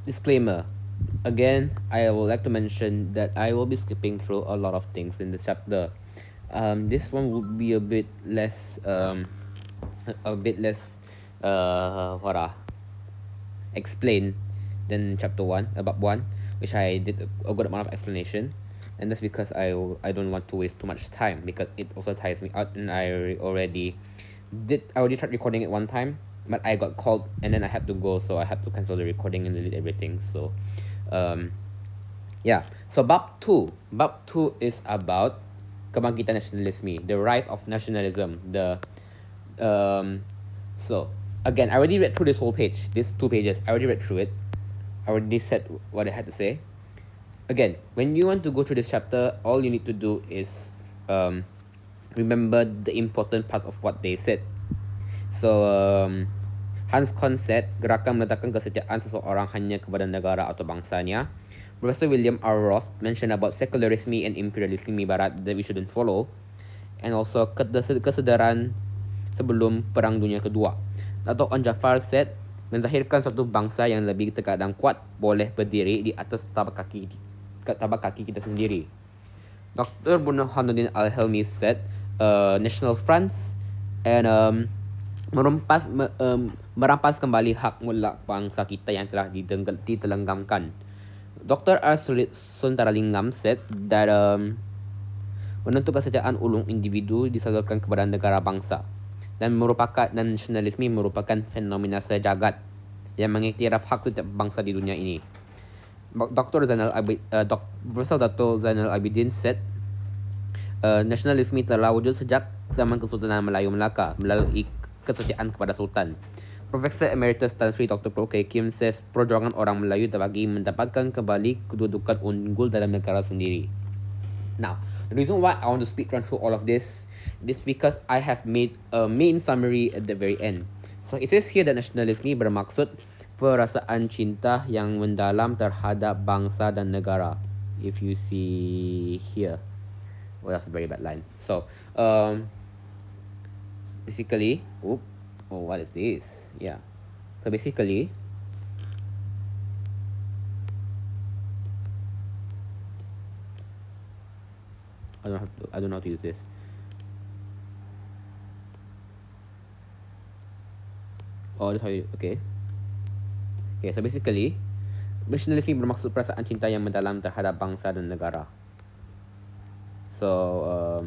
disclaimer. Again, I would like to mention that I will be skipping through a lot of things in this chapter. This one would be a bit less what explained than chapter 1 about 1, which I did a good amount of explanation, and that's because I don't want to waste too much time, because it also tires me out, and I already tried recording it one time, but I got called and then I had to go, so I had to cancel the recording and delete everything. So yeah, so bab 2 is about kebangkitan nasionalisme, the rise of nationalism. So again, I already read through this whole page, these 2 pages. I already read through it. I already said what I had to say. Again, when you want to go through this chapter, all you need to do is remember the important parts of what they said. So Hans Kohn said, gerakan meletakkan kesetiaan seseorang hanya kepada negara atau bangsanya. Professor William R. Roth mentioned about secularism and imperialism barat that we shouldn't follow, and also kesedaran sebelum Perang Dunia Kedua. Dato' On Jafar said, menzahirkan suatu bangsa yang lebih tegak dan kuat boleh berdiri di atas tapak kaki kita sendiri. Dr. Burhanuddin Al-Helmi said, National Fronts and merampas kembali hak mutlak bangsa kita yang telah ditelenggamkan. Dr. R. Suntaralingam said that menentukan kesejahteraan ulung individu disalurkan kepada negara bangsa, dan nasionalisme merupakan fenomena sejagat yang mengiktiraf hak setiap bangsa di dunia ini. Profesor Dato' Zainal Abidin said, nasionalisme telah wujud sejak zaman Kesultanan Melayu Melaka melalui kesetiaan kepada Sultan. Profesor Emeritus Tan Sri Dr. Pro K. Kim says, perjuangan orang Melayu terbagi mendapatkan kembali kedudukan unggul dalam negara sendiri. Now, the reason why I want to speed run through all of this is because I have made a main summary at the very end. So it says here that nasionalisme bermaksud perasaan cinta yang mendalam terhadap bangsa dan negara. If you see here, well, that's a very bad line. So basically, what is this? Yeah. So basically, I don't know how to use this. Oh, that's how you, okay. Okay, so basically, nasionalisme bermaksud perasaan cinta yang mendalam terhadap bangsa dan negara. So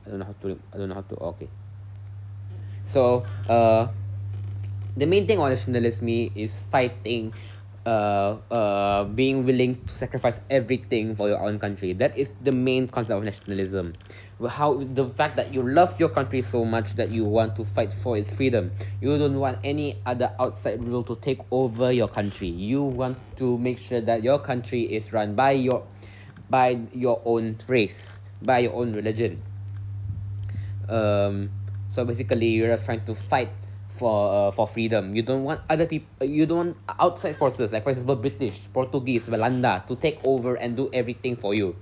I don't know how to. Okay. So the main thing on nationalism is fighting, being willing to sacrifice everything for your own country. That is the main concept of nationalism. How the fact that you love your country so much that you want to fight for its freedom. You don't want any other outside rule to take over your country. You want to make sure that your country is run by your own race, by your own religion. So basically, you're just trying to fight for freedom. You don't want other people. You don't want outside forces, like for example British, Portuguese, Belanda, to take over and do everything for you.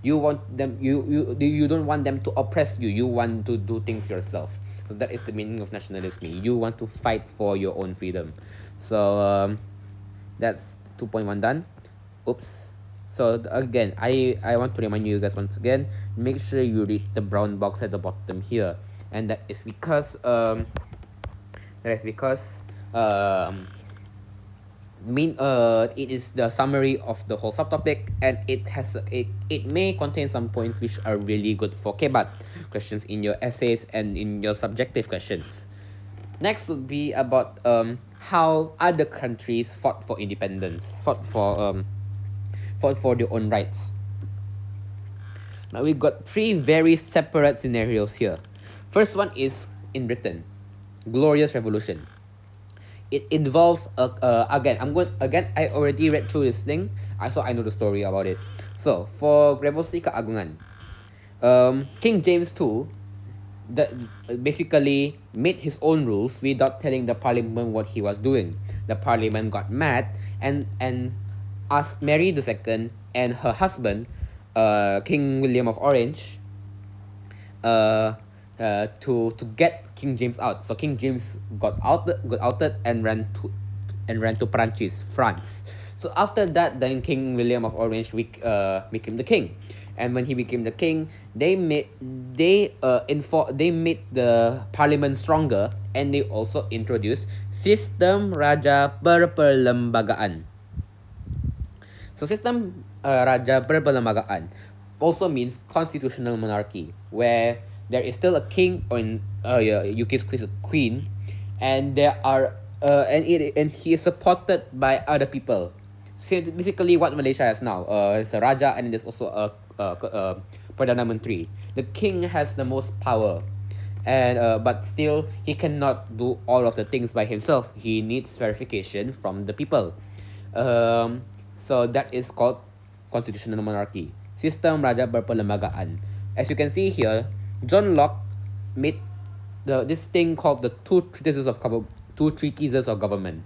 You want them. You don't want them to oppress you. You want to do things yourself. So that is the meaning of nationalism. You want to fight for your own freedom. So that's 2.1 done. Oops. So again, I want to remind you guys once again, make sure you read the brown box at the bottom here, and that is because it is the summary of the whole subtopic, and it may contain some points which are really good for KBAT questions in your essays and in your subjective questions. Next would be about how other countries fought for independence, fought for their own rights. Now we've got 3 very separate scenarios here. First one is in Britain, Glorious Revolution. It involves I already read through this thing, so I know the story about it. So for Revolusi Keagungan, King James II basically made his own rules without telling the parliament what he was doing. The parliament got mad and asked Mary II and her husband, King William of Orange, to get King James out. So King James got outed and ran and ran to France. So after that, then King William of Orange became the king, and when he became the king, they made the parliament stronger, and they also introduced sistem raja berperlembagaan. So system raja berperlembagaan also means constitutional monarchy, where there is still a king, or in UK's case a queen, and there are and he is supported by other people. So basically, what Malaysia has now is a raja, and there's also a perdana menteri. The king has the most power, and but still he cannot do all of the things by himself. He needs verification from the people. Um, so that is called constitutional monarchy. Sistem raja berperlembagaan. As you can see here, John Locke made this thing called the two treatises of government,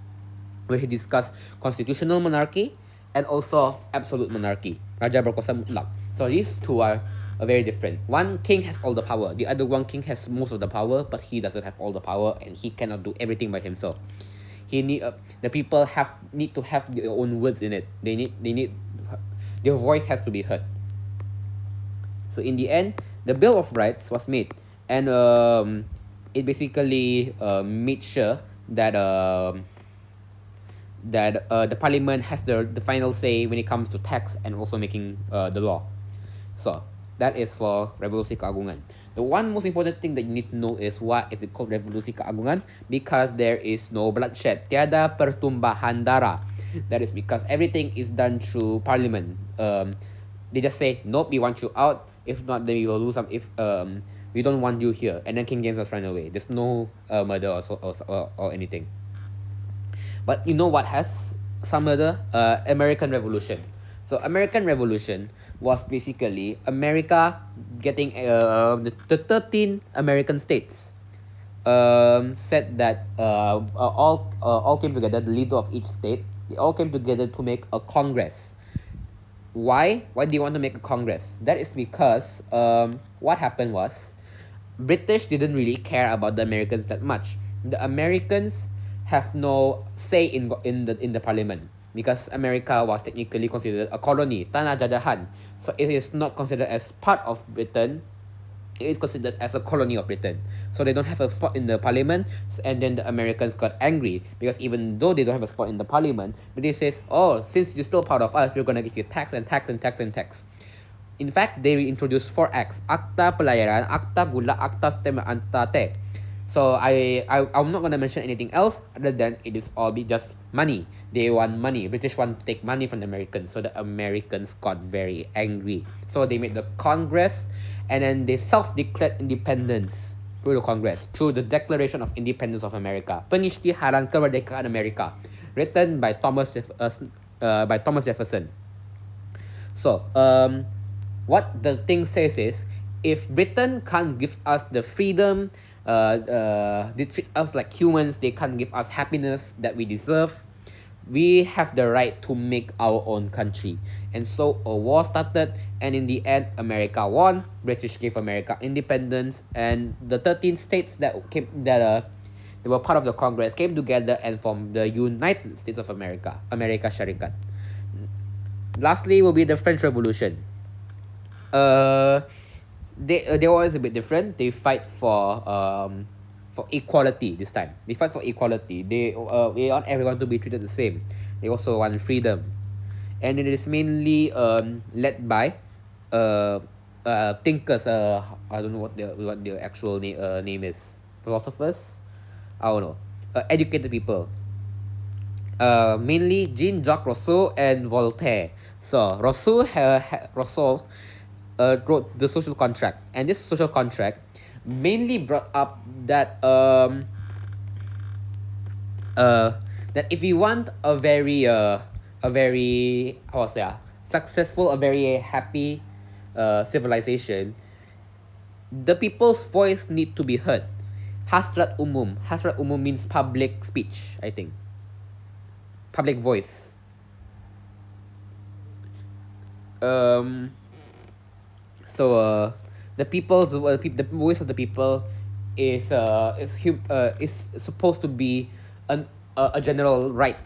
where he discussed constitutional monarchy and also absolute monarchy, raja berkuasa mutlak. So these two are very different. One king has all the power, the other one king has most of the power, but he doesn't have all the power, and he cannot do everything by himself. The people need to have their own words in it. They need their voice has to be heard. So in the end, the Bill of Rights was made, and it basically made sure that the parliament has the final say when it comes to tax and also making the law. So that is for Revolusi Keagungan. The one most important thing that you need to know is why is it called Revolusi Keagungan? Because there is no bloodshed. Tiada pertumbahan darah. That is because everything is done through parliament. They just say, nope, we want you out. If not, then we will lose some. If we don't want you here, and then King James was run away. There's no murder or anything. But you know what has some murder? American Revolution. So American Revolution was basically America getting the 13 American states said that all came together. The leader of each state, they all came together to make a congress. Why? Why do you want to make a congress? That is because what happened was British didn't really care about the Americans that much. The Americans have no say in the parliament because America was technically considered a colony, tanah jajahan. So it is not considered as part of Britain. It is considered as a colony of Britain. So they don't have a spot in the parliament, and then the Americans got angry because even though they don't have a spot in the parliament, British says, oh, since you're still part of us, we're gonna give you tax and tax and tax and tax. In fact, they reintroduced 4 acts: Akta Pelayaran, Akta Gula, Akta Stem, Akta Te. So I'm not gonna mention anything else other than it is all be just money. They want money. British want to take money from the Americans, so the Americans got very angry. So they made the Congress, and then they self-declared independence through the Congress, through the Declaration of Independence of America, Pengisytiharan Kemerdekaan Amerika, written by Thomas Jefferson. So what the thing says is, if Britain can't give us the freedom, they treat us like humans, they can't give us happiness that we deserve, we have the right to make our own country. And so a war started, and in the end, America won. British gave America independence, and the 13 states that were part of the Congress came together and formed the United States of America, America Syarikat. Lastly will be the French Revolution. They always a bit different. They fight for equality this time. They fight for equality. They want everyone to be treated the same. They also want freedom, and it is mainly led by thinkers. I don't know what their actual name is. Philosophers. I don't know. Educated people. Mainly Jean-Jacques Rousseau and Voltaire. So Rousseau wrote the social contract, and this social contract mainly brought up that that if you want a very successful, a very happy civilization, the people's voice need to be heard. Hasrat umum. Hasrat umum means public speech, I think. Public voice. So the voice of the people is supposed to be a general right.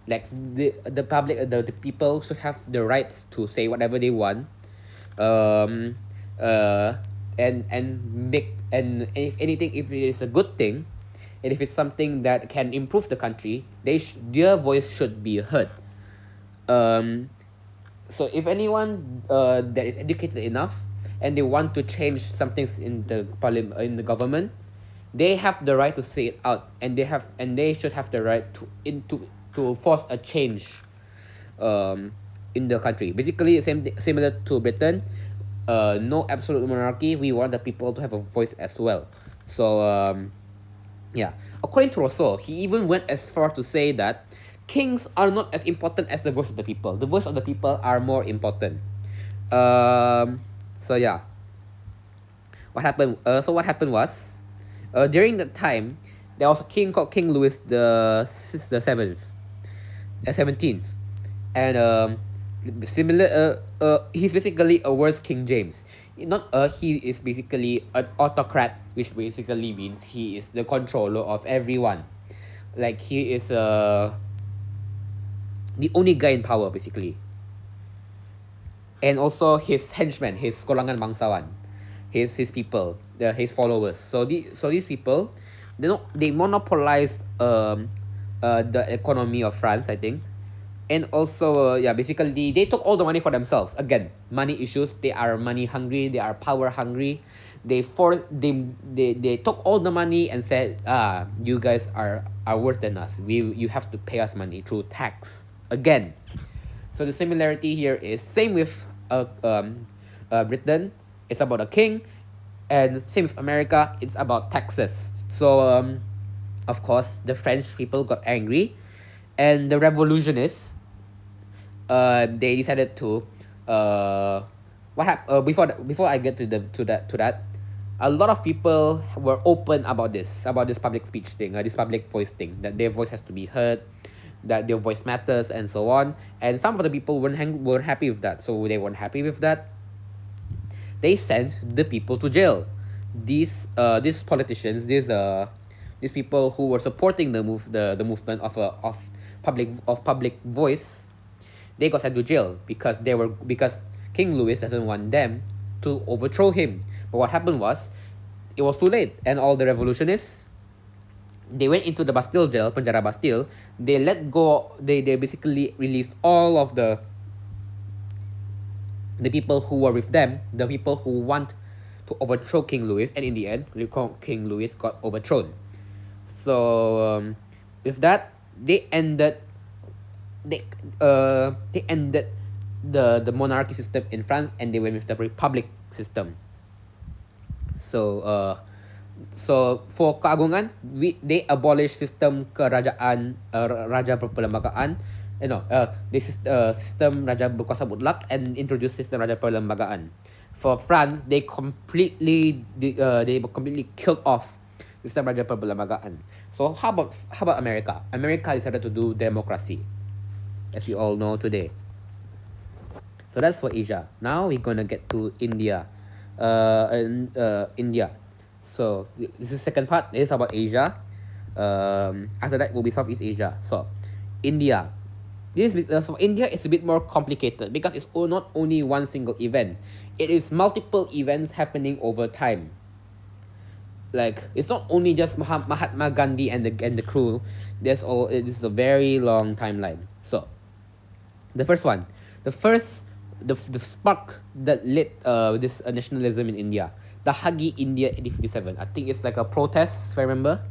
Like the public, the people should have the rights to say whatever they want, um, uh, and make, and if anything, if it is a good thing, and if it's something that can improve the country, their voice should be heard. Um, so if anyone that is educated enough and they want to change some things in the in the government, they have the right to say it out, and they should have the right to force a change in the country. Basically, similar to Britain, no absolute monarchy. We want the people to have a voice as well. So yeah, according to Rousseau, he even went as far to say that kings are not as important as the voice of the people. The voice of the people are more important. So yeah, what happened? What happened was, during that time, there was a king called King Louis the 17th, and similar. He's basically a worse King James. Not he is basically an autocrat, which basically means he is the controller of everyone. Like he is the only guy in power basically. And also his henchmen, his kolangan bangsawan, his people, his followers. So these people, they monopolized the economy of France, I think. And also yeah, basically they took all the money for themselves. Again, money issues. They are money hungry, they are power hungry. They took all the money and said, you guys are worse than us. You have to pay us money through tax again. So the similarity here is same with Britain. It's about a king, and same with America. It's about taxes. So of course the French people got angry, and the revolutionists, they decided to before I get to that, a lot of people were open about this public speech thing, this public voice thing, that their voice has to be heard, that their voice matters, and so on. And some of the people weren't happy with that. So they weren't happy with that. They sent the people to jail. These politicians, these people who were supporting the movement of public voice, they got sent to jail because King Louis doesn't want them to overthrow him. But what happened was, it was too late, and all the revolutionists, they went into the Bastille jail, penjara Bastille. They let go. They basically released all of the people who were with them, the people who want to overthrow King Louis, and in the end, King Louis got overthrown. So with that, they ended the monarchy system in France, and they went with the republic system. So for keagungan, they abolished system kerajaan, raja perlembagaan. This is system raja berkuasa mutlak, and introduced system raja perlembagaan. For France, they completely killed off system raja perlembagaan. So how about America? America decided to do democracy, as we all know today. So that's for Asia. Now we're gonna get to India. India. So this is second part. This is about Asia. After that will be Southeast Asia. So India. So India is a bit more complicated because it's not only one single event. It is multiple events happening over time. Like, it's not only just Mahatma Gandhi and the crew. It is a very long timeline. So the first one, the spark that lit this nationalism in India, the Hagi India 1857. I think it's like a protest, if I remember.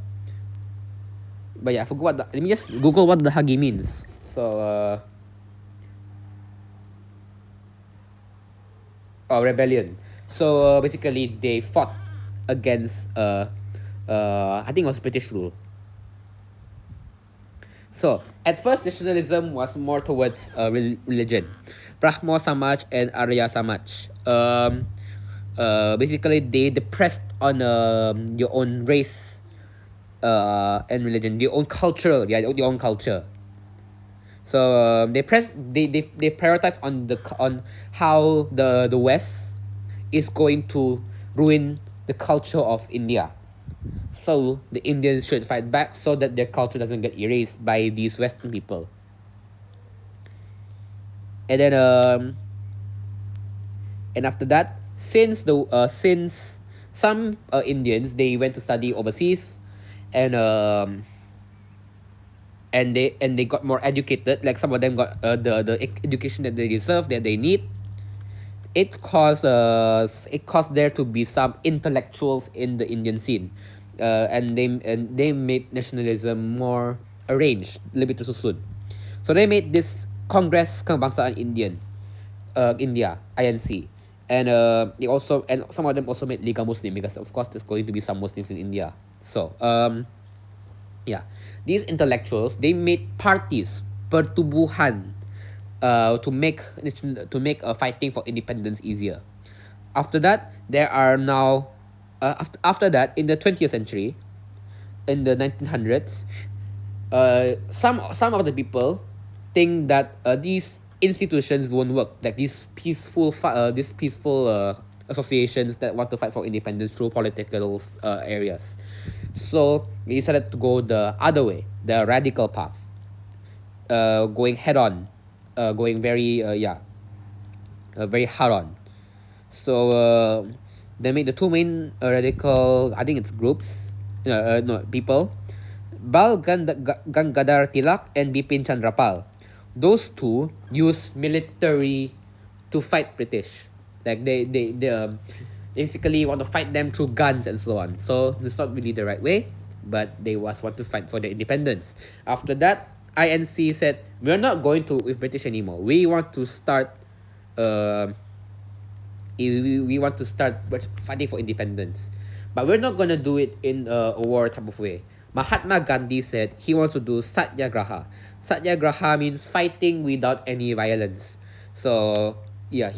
But yeah, I forgot let me just Google what the Hagi means. So rebellion. So basically they fought against I think it was British rule. So at first, nationalism was more towards religion, Brahmo Samaj and Arya Samaj. Basically they pressed on your own race and religion, your own culture, your own culture. So they prioritize on how the West is going to ruin the culture of India. so the Indians should fight back so that their culture doesn't get erased by these Western people. And then and after that, since some Indians, they went to study overseas, and they got more educated. Like some of them got the education that they deserve, that they need. It caused there to be some intellectuals in the Indian scene, and they made nationalism more arranged, lebih tersusun. So they made this Congress Kebangsaan India INC, and some of them also made Liga Muslim, because of course there's going to be some Muslims in India. So yeah, these intellectuals, they made parties, pertubuhan, to make fighting for independence easier. After that, there are now after that, in the 20th century, in the 1900s, some of the people think that these institutions won't work, like these peaceful associations that want to fight for independence through political areas. So we decided to go the other way, the radical path, going head on, going very hard on. So they made the two main radical, I think it's groups, no, people, Gangadhar Tilak and Bipin Chandrapal. Those two use military to fight British. Like they basically want to fight them through guns and so on. So it's not really the right way, but they was want to fight for their independence. After that, INC said, we're not going to with British anymore. We want to start we want to start fighting for independence, but we're not gonna do it in a war type of way. Mahatma Gandhi said he wants to do satyagraha. Satyagraha means fighting without any violence. So yeah,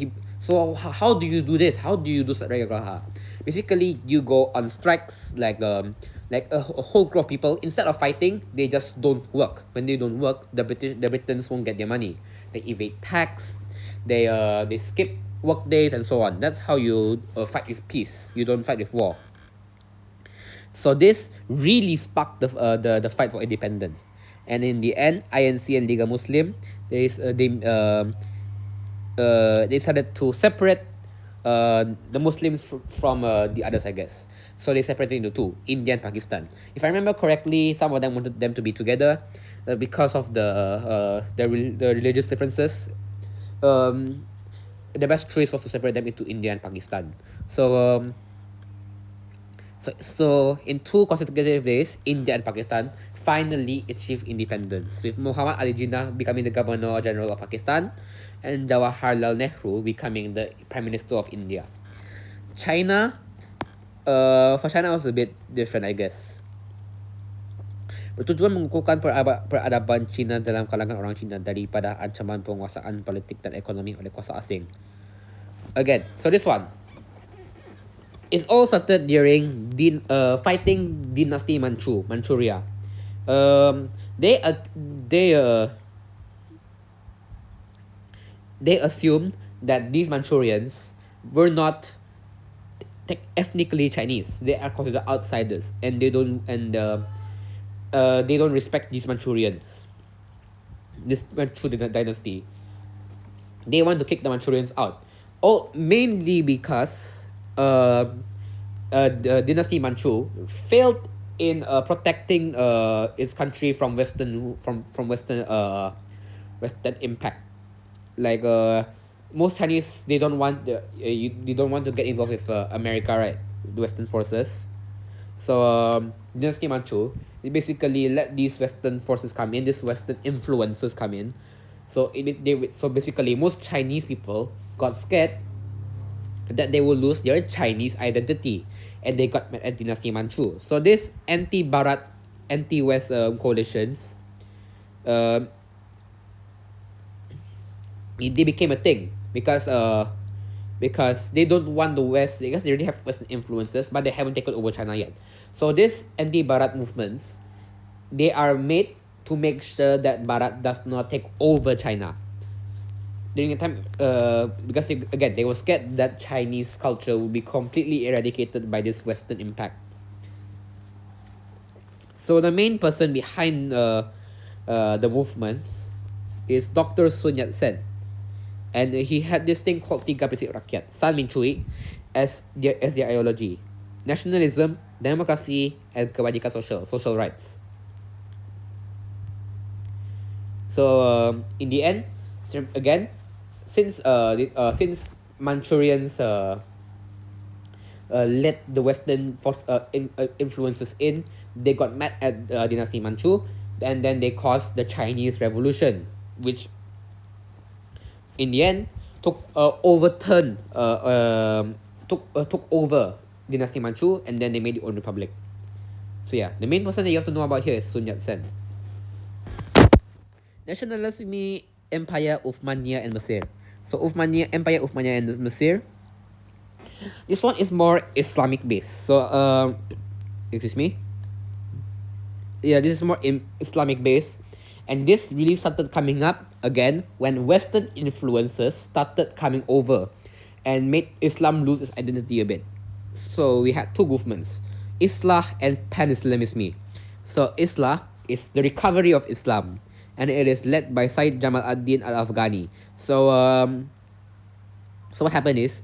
how do you do this? How do you do satyagraha? Basically, you go on strikes, like a whole group of people. Instead of fighting, they just don't work. When they don't work, the Britons won't get their money. They evade tax. They skip work days and so on. That's how you fight with peace. You don't fight with war. So this really sparked the fight for independence. And in the end, INC and Liga Muslim, they decided to separate the Muslims from the others, I guess. So they separated into two, India and Pakistan. If I remember correctly, some of them wanted them to be together because of the religious differences. The best choice was to separate them into India and Pakistan. So in two consecutive days, India and Pakistan finally achieved independence, with Muhammad Ali Jinnah becoming the Governor General of Pakistan and Jawaharlal Nehru becoming the Prime Minister of India. For China was a bit different, I guess. Bertujuan mengukuhkan peradaban Cina dalam kalangan orang Cina daripada ancaman penguasaan politik dan ekonomi oleh kuasa asing. Again, so this one, it all started during fighting Dynasty Manchuria. They assumed that these Manchurians were not ethnically Chinese. They are considered outsiders, and they don't respect these Manchurians, this Manchurian dynasty. They want to kick the Manchurians out, mainly because the dynasty Manchu failed in protecting its country from Western impact. Like most Chinese, they don't want to get involved with America, right? The Western forces. So Dynasty Manchu, it basically let these Western forces come in, these Western influences come in. So basically, most Chinese people got scared that they will lose their Chinese identity, and they got mad at Dynasty Manchu. So this anti-Barat, anti-West coalitions, they became a thing because they don't want the West, because they already have Western influences, but they haven't taken over China yet. So these anti-Barat movements, they are made to make sure that Barat does not take over China. During the time, because they were scared that Chinese culture would be completely eradicated by this Western impact. So the main person behind the movements is Dr. Sun Yat-sen. And he had this thing called Tiga Prinsip Rakyat, San Menchui, as their ideology. Nationalism, democracy, and kebajikan social rights. So in the end, again, since Manchurians let the Western influences in, they got mad at Dynasty Manchu, and then they caused the Chinese Revolution, which in the end took over Dynasty Manchu, and then they made their own republic. So yeah, the main person that you have to know about here is Sun Yat-sen. Nationalism Empire Uthmaniyah and Mesir. So Empire Uthmaniyah and Mesir. This one is more Islamic based. So excuse me. Yeah, this is more Islamic based, and this really started coming up again when Western influences started coming over, and made Islam lose its identity a bit. So we had two movements, Islah and Pan-Islamism. So Islah is the recovery of Islam, and it is led by Sayyid Jamal ad-Din al-Afghani. So what happened is,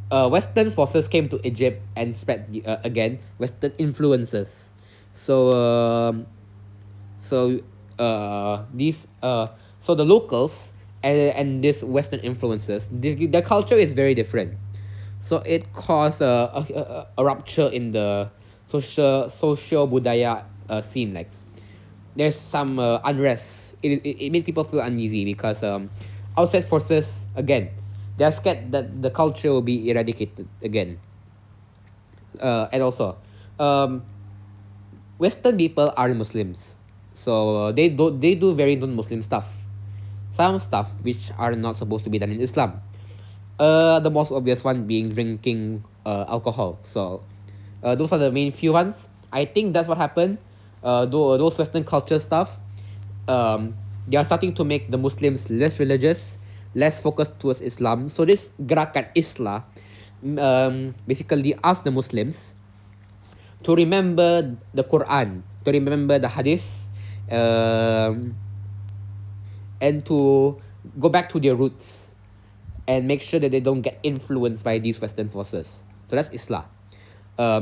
Western forces came to Egypt and spread again Western influences. So the locals and these Western influences, the culture is very different. So it caused a rupture in the social budaya scene. Like there's some unrest. It made people feel uneasy because outside forces, again, they're scared that the culture will be eradicated again. And also, Western people are Muslims, so they do very non-Muslim stuff, some stuff which are not supposed to be done in Islam. The most obvious one being drinking alcohol. So those are the main few ones. I think that's what happened. Those Western culture stuff, they are starting to make the Muslims less religious, less focused towards Islam. So this gerakan Islah basically asked the Muslims to remember the Quran, to remember the Hadith, and to go back to their roots and make sure that they don't get influenced by these Western forces. So that's Islah,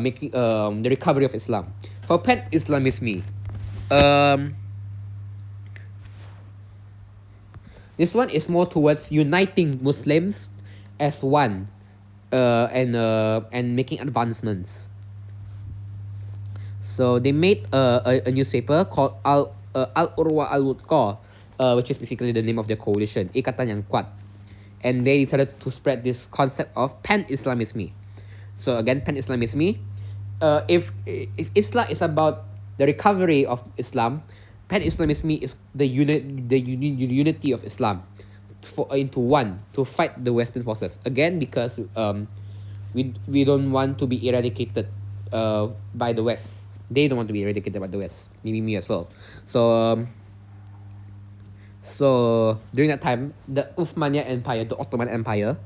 making the recovery of Islam. For Pan-Islamism, this one is more towards uniting Muslims as one, and making advancements. So they made a newspaper called Al-Urwa Al-Wuthqa, which is basically the name of their coalition, Ikatan yang Kuat. And they decided to spread this concept of Pan-Islamism. So again, Pan-Islamism, if Islam is about the recovery of Islam, Pan-Islamism is the unity of Islam into one to fight the Western forces. Again, because we don't want to be eradicated by the West. They don't want to be eradicated by the West. Maybe me as well. So during that time, the Uthmaniyah Empire, the Ottoman Empire,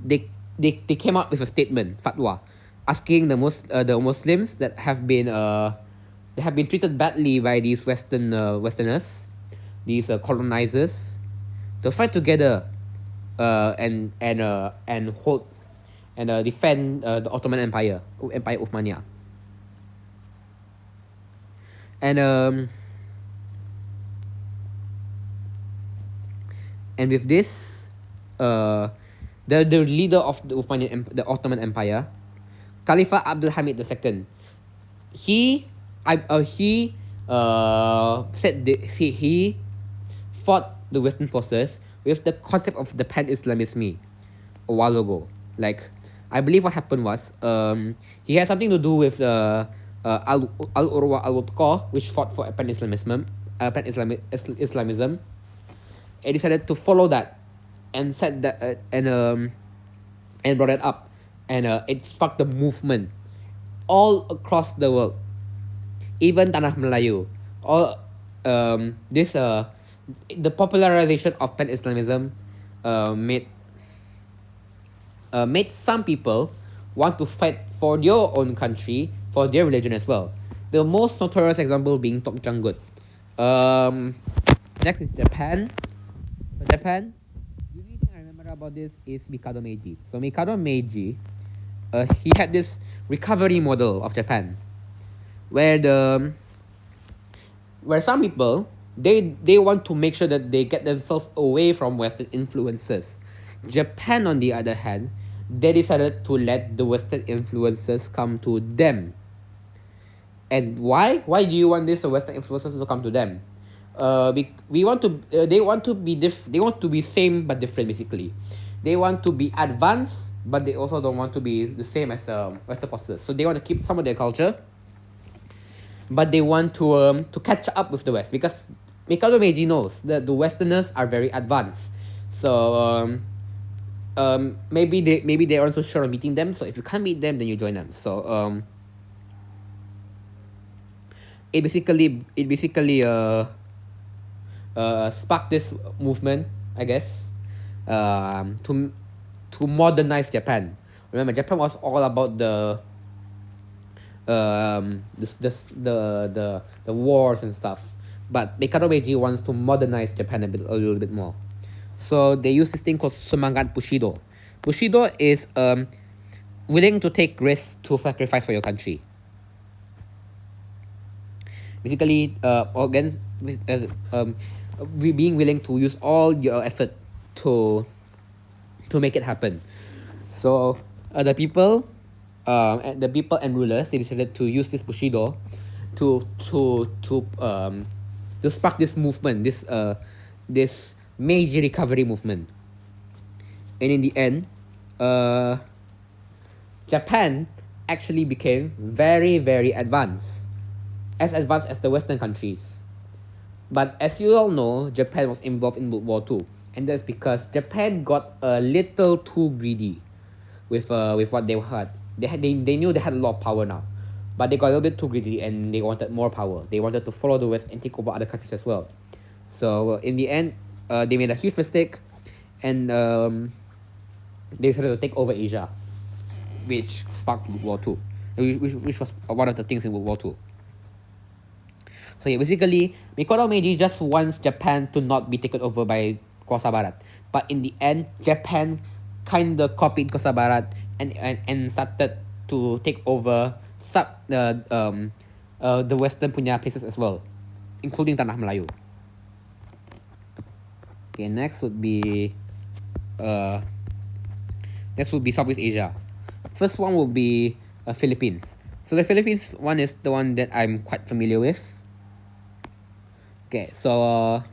they came out with a statement, fatwa, asking the Muslims that have been treated badly by these Westerners, these colonizers, to fight together and hold and defend the Ottoman Empire, Empire Uthmaniyah. And with this, the leader of the Ottoman Empire, Khalifa Abdul Hamid II, he fought the Western forces with the concept of the Pan-Islamism a while ago. Like, I believe what happened was, he had something to do with Al-Urwa Al-Wuthqa, which fought for Pan-Islamism, Islamism, and decided to follow that, and said that, and brought it up, and it sparked the movement all across the world, even Tanah Melayu. All the popularization of Pan-Islamism made some people want to fight for their own country, for their religion as well. The most notorious example being Tokjanggut. Next is Japan. For Japan, the only thing I remember about this is Mikado Meiji. So Mikado Meiji, he had this recovery model of Japan, where some people they want to make sure that they get themselves away from Western influences. Japan, on the other hand, they decided to let the Western influences come to them. And why? Why do you want this Western influences to come to them? We want to. They want to be They want to be same but different. Basically, they want to be advanced, but they also don't want to be the same as Western forces. So they want to keep some of their culture, but they want to catch up with the West, because Mikado Meiji knows that the Westerners are very advanced. So maybe they are also sure of meeting them. So if you can't meet them, then you join them. So it basically sparked this movement, I guess, to modernize Japan. Remember, Japan was all about the wars and stuff, but Mikado Meiji wants to modernize Japan a little bit more. So they use this thing called Semangat Bushido. Bushido is willing to take risks to sacrifice for your country. Basically, being willing to use all your effort to make it happen. So the people and rulers, they decided to use this Bushido to spark this movement, this Meiji recovery movement. And in the end, Japan actually became very, very advanced as the Western countries. But as you all know, Japan was involved in World War II, and that's because Japan got a little too greedy with what they had. They knew they had a lot of power now, but they got a little bit too greedy and they wanted more power. They wanted to follow the West and take over other countries as well. So in the end, they made a huge mistake, and they decided to take over Asia, which sparked World War II, which was one of the things in World War II. So yeah, basically, Mikado Meiji just wants Japan to not be taken over by Kosa Barat. But in the end, Japan kind of copied Kosa Barat and started to take over the Western punya places as well, including Tanah Melayu. Okay, next would be Southeast Asia. First one would be Philippines. So the Philippines one is the one that I'm quite familiar with. Okay, so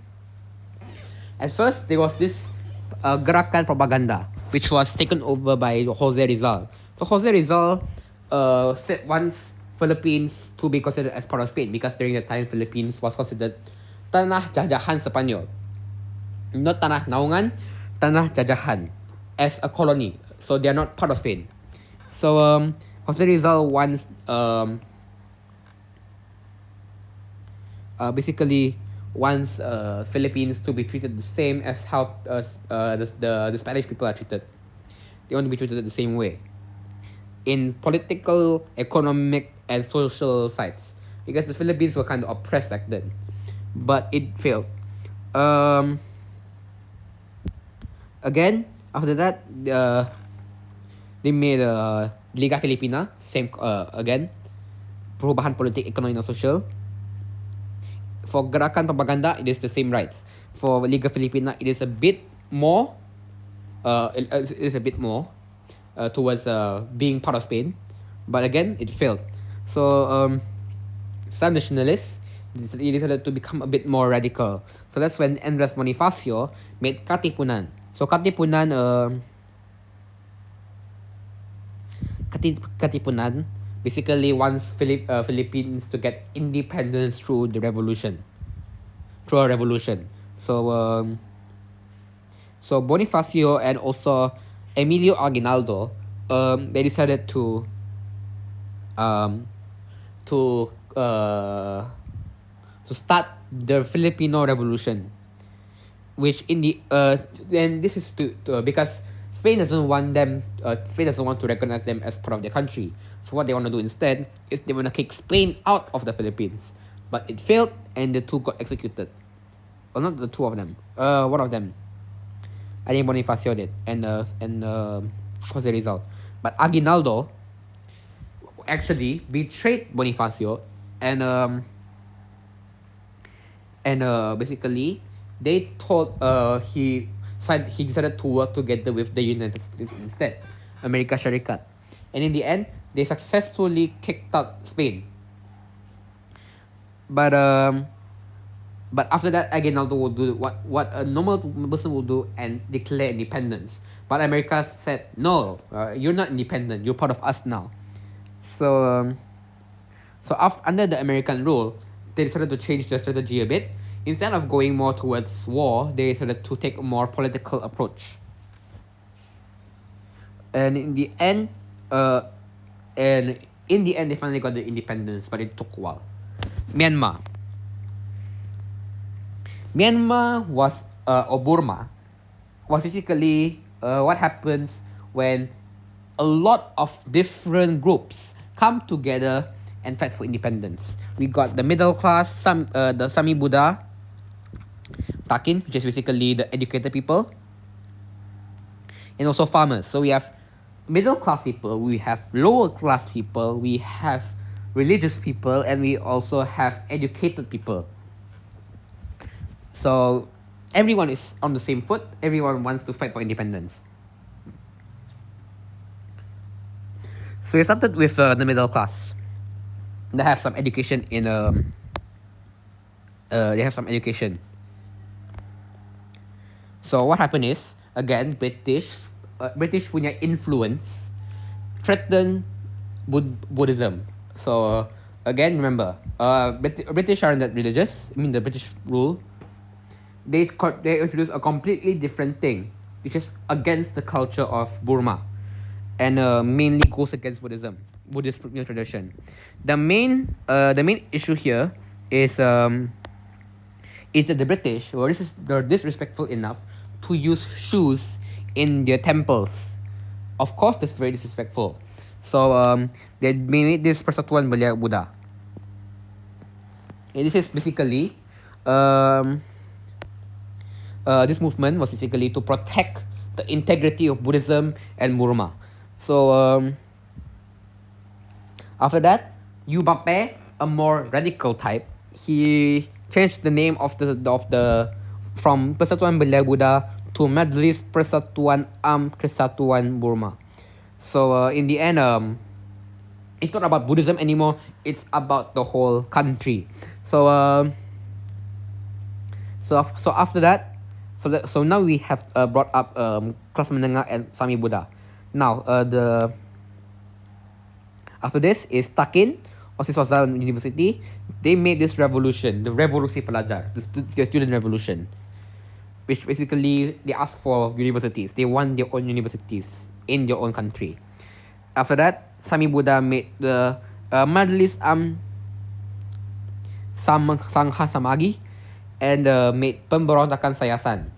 at first there was this Gerakan Propaganda, which was taken over by Jose Rizal. So Jose Rizal said wants Philippines to be considered as part of Spain, because during the time Philippines was considered tanah jajahan Sepanyol, not tanah naungan, tanah jajahan, as a colony. So they are not part of Spain. So Jose Rizal wants basically wants Philippines to be treated the same as how the Spanish people are treated. They want to be treated the same way in political, economic, and social sides, because the Philippines were kind of oppressed back then. But it failed. Again, after that, they made Liga Filipina, same again, perubahan politik, ekonomi, dan sosial. For Gerakan Propaganda, it is the same rights. For Liga Filipina, it is a bit more. It is a bit more towards being part of Spain, but again, it failed. So some nationalists decided to become a bit more radical. So that's when Andres Bonifacio made Katipunan. So Katipunan basically wants Philippines to get independence through a revolution. So Bonifacio and also Emilio Aguinaldo, they decided to start the Filipino Revolution, which in the and this is to because Spain doesn't want them. Spain doesn't want to recognize them as part of their country. So what they want to do instead is they want to kick Spain out of the Philippines. But it failed, and the two got executed. Well, not the two of them. One of them. I think Bonifacio did, and what's the result? But Aguinaldo actually betrayed Bonifacio, and basically they told he decided to work together with the United States instead, America Syarikat, and in the end they successfully kicked out Spain. But after that, Aguinaldo will do what a normal person will do and declare independence. But America said, no, you're not independent. You're part of us now. So under the American rule, they decided to change their strategy a bit. Instead of going more towards war, they decided to take a more political approach. And in the end, they finally got the independence, but it took a while. Myanmar was, or Burma, was basically what happens when a lot of different groups come together and fight for independence. We got the middle class, the Sami Buddha, Takin, which is basically the educated people, and also farmers. So we have middle class people, we have lower class people, we have religious people, and we also have educated people. So everyone is on the same foot. Everyone wants to fight for independence. So we started with the middle class. They have some education in they have some education. So what happened is, again, British punya influence threatened Buddhism. So again, remember, British aren't that religious. I mean, the British rule. They introduced a completely different thing, which is against the culture of Burma, and mainly goes against Buddhist tradition. The main issue here is that the British were disrespectful enough to use shoes in their temples. Of course, that's very disrespectful. So they made this Persatuan Belia Buddha. And this is basically this movement was basically to protect the integrity of Buddhism and Burma. So after that, Yu Bape, a more radical type, he changed the name of the from Persatuan Belia Buddha to Majelis Persatuan Kesatuan Burma. So in the end, it's not about Buddhism anymore. It's about the whole country. So after that. So now we have brought up kelas menengah and Sami Buddha. Now after this is Takin, Osiswaza University. They made this revolution, the Revolusi Pelajar, the student revolution, which basically they asked for universities. They want their own universities in their own country. After that, Sami Buddha made the Majelis Sangha Samagi, and made pemberontakan Sayasan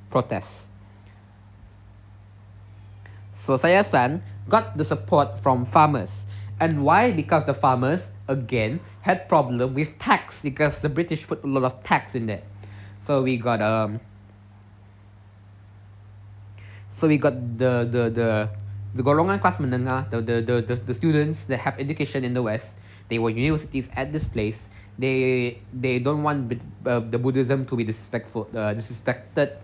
protests. So Sayasan got the support from farmers. And why? Because the farmers, again, had problem with tax, because the British put a lot of tax in there. So we got the golongan kelas menengah, the students that have education in the West. They were universities at this place. They don't want the Buddhism to be disrespected.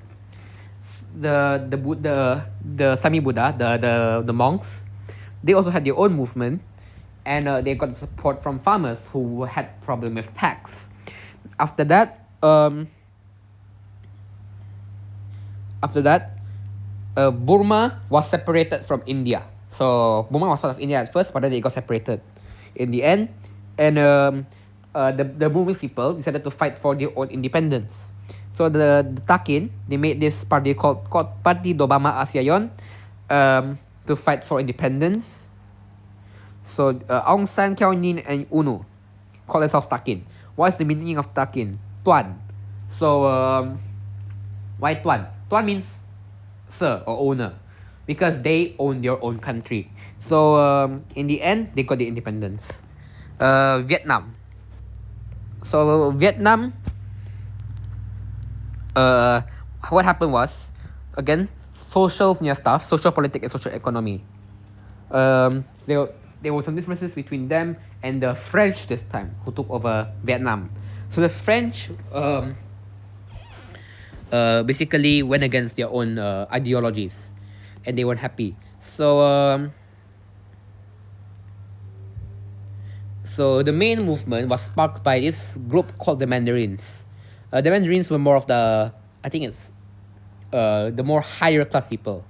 The Sami Buddha, the monks, they also had their own movement, and they got support from farmers who had problem with tax. After that, Burma was separated from India. So Burma was part of India at first, but then they got separated in the end, and the Burmese people decided to fight for their own independence. So the Takin, they made this party called Parti Dobama Asyayon to fight for independence. So Aung San Suu Kyi and UNO call themselves Takin. What is the meaning of Takin? Tuan. So why Tuan? Tuan means sir or owner, because they own their own country. So in the end, they got the independence. Vietnam. So Vietnam, uh, what happened was, again, social stuff, social politics and social economy. There were some differences between them and the French this time, who took over Vietnam. So the French basically went against their own ideologies, and they weren't happy. So the main movement was sparked by this group called the Mandarins. The Mandarins were more of the, I think it's the more higher class people.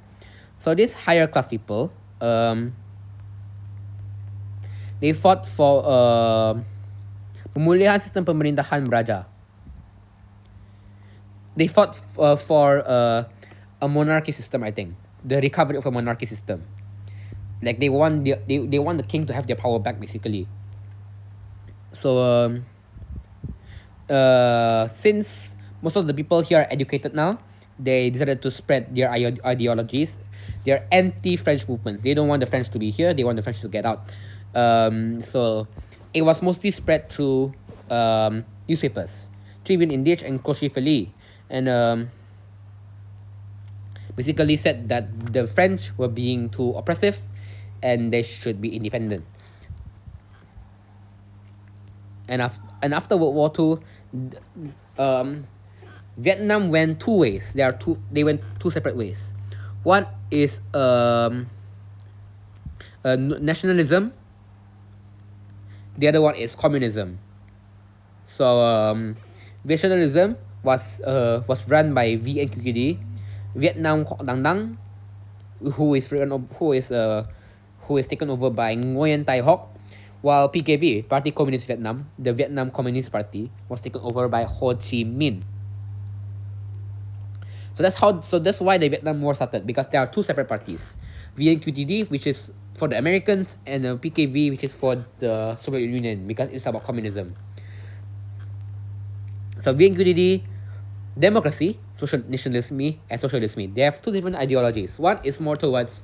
So these higher class people, they fought for pemulihan sistem pemerintahan raja. They fought for a monarchy system, I think. The recovery of a monarchy system. Like they want the king to have their power back, basically. So since most of the people here are educated now, they decided to spread their ideologies. They're anti-French movements. They don't want the French to be here. They want the French to get out. So it was mostly spread through newspapers, Tribune Indich and Koshi Feli, and basically said that the French were being too oppressive, and they should be independent. And after World War II, Vietnam went two ways. They went two separate ways. One is nationalism. The other one is communism. So nationalism was run by VNQD, Vietnam Quoc Dang Dang, who is taken over by Nguyen Tai Hoc, while PKV, Party Communist Vietnam, the Vietnam Communist Party, was taken over by Ho Chi Minh. So that's why the Vietnam War started, because there are two separate parties. VNQTD, which is for the Americans, and PKV, which is for the Soviet Union, because it's about communism. So VNQTD, democracy, social nationalism, and socialism. They have two different ideologies. One is more towards,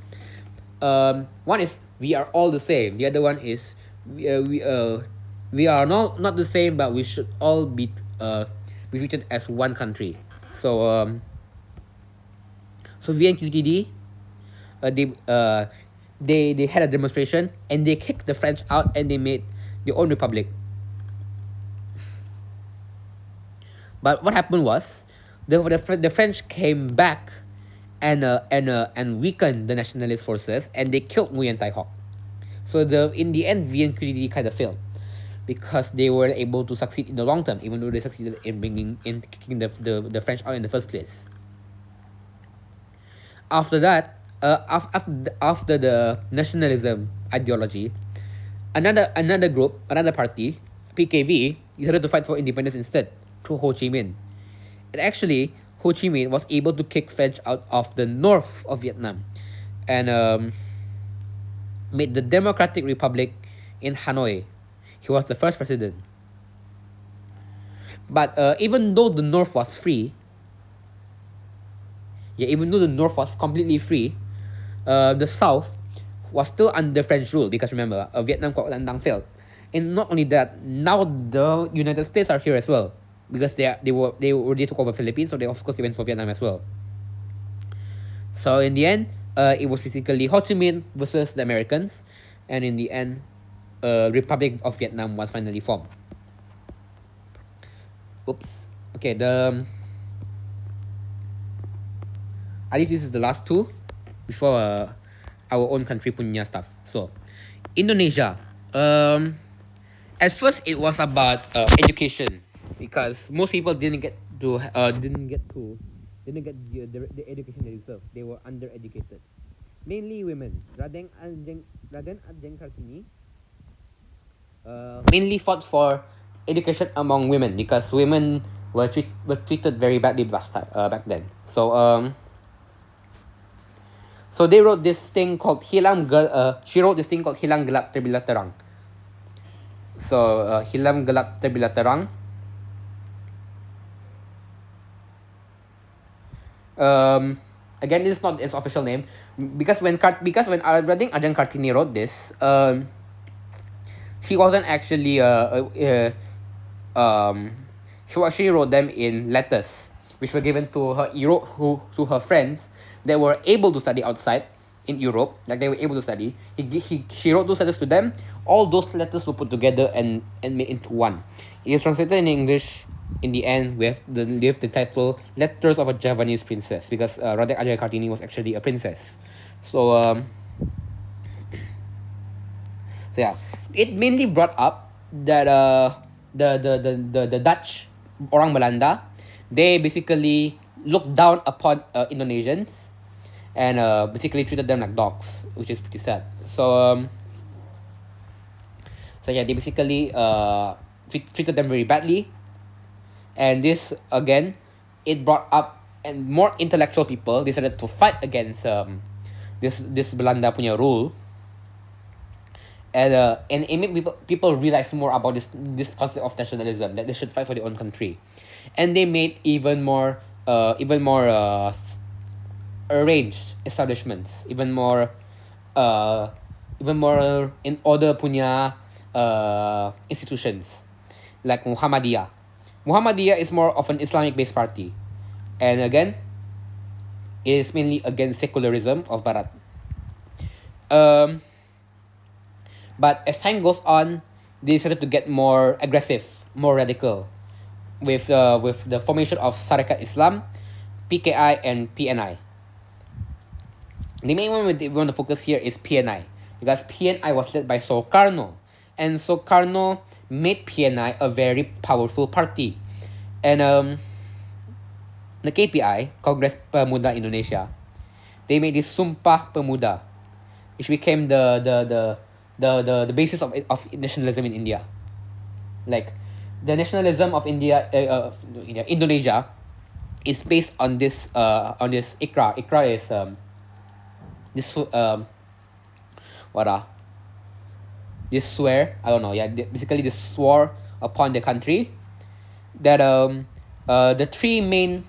one is we are all the same. The other one is we are not the same, but we should all be treated as one country. So VNQTD, they had a demonstration, and they kicked the French out, and they made their own republic. But what happened was, the French came back and weakened the nationalist forces, and they killed Nguyen Tai Hoc. So in the end, VNQTD kind of failed, because they weren't able to succeed in the long term, even though they succeeded in kicking the French out in the first place. After that, after the nationalism ideology, another group, another party, PKV, decided to fight for independence instead, through Ho Chi Minh. And actually, Ho Chi Minh was able to kick French out of the north of Vietnam, and made the Democratic Republic in Hanoi. He was the first president. But even though the north was free, even though the north was completely free, the south was still under French rule, because remember, Vietnam Quoc Lan Dang failed. And not only that, now the United States are here as well, because they already took over Philippines, so they of course went for Vietnam as well. So in the end, it was basically Ho Chi Minh versus the Americans, and in the end, Republic of Vietnam was finally formed. Oops. Okay, I think this is the last two before our own country punya stuff. So, Indonesia. At first it was about education, because most people didn't get the education they deserve. They were undereducated. Mainly women. Raden Ajeng Kartini mainly fought for education among women, because women were treated very badly back then. So they wrote this thing called she wrote this thing called Hilang Gelap Terbila Terang. So Hilang Gelap Terbila Terang Um, Again, this is not its official name because when I think Ajahn Kartini wrote this, she wasn't actually she actually wrote them in letters, which were given to her to her friends that were able to study outside in Europe, like they were able to study. She wrote those letters to them. All those letters were put together and made into one. It is translated in English in the end with the title Letters of a Javanese Princess, because Radha Ajay Kartini was actually a princess. So so yeah, it mainly brought up that the Dutch, orang Belanda, they basically looked down upon Indonesians and basically treated them like dogs, which is pretty sad. So yeah, they basically treated them very badly, and this again, it brought up and more intellectual people decided to fight against this Belanda punya rule, and it made people realize more about this concept of nationalism, that they should fight for their own country, and they made even more arranged establishments, even more in order punya institutions, like Muhammadiyah. Muhammadiyah is more of an Islamic based party, and again, it is mainly against secularism of Barat. Um, but as time goes on, they started to get more aggressive, more radical, with the formation of Sarekat Islam, PKI, and PNI. The main one we want to focus here is PNI, because PNI was led by Soekarno, and Soekarno made PNI a very powerful party. And the KPI, Congress Pemuda Indonesia, they made this Sumpah Pemuda, which became the basis of nationalism in India. Like, the nationalism of Indonesia is based on this Ikra. Ikra is this this swear, I don't know, yeah, basically this swore upon the country that the three main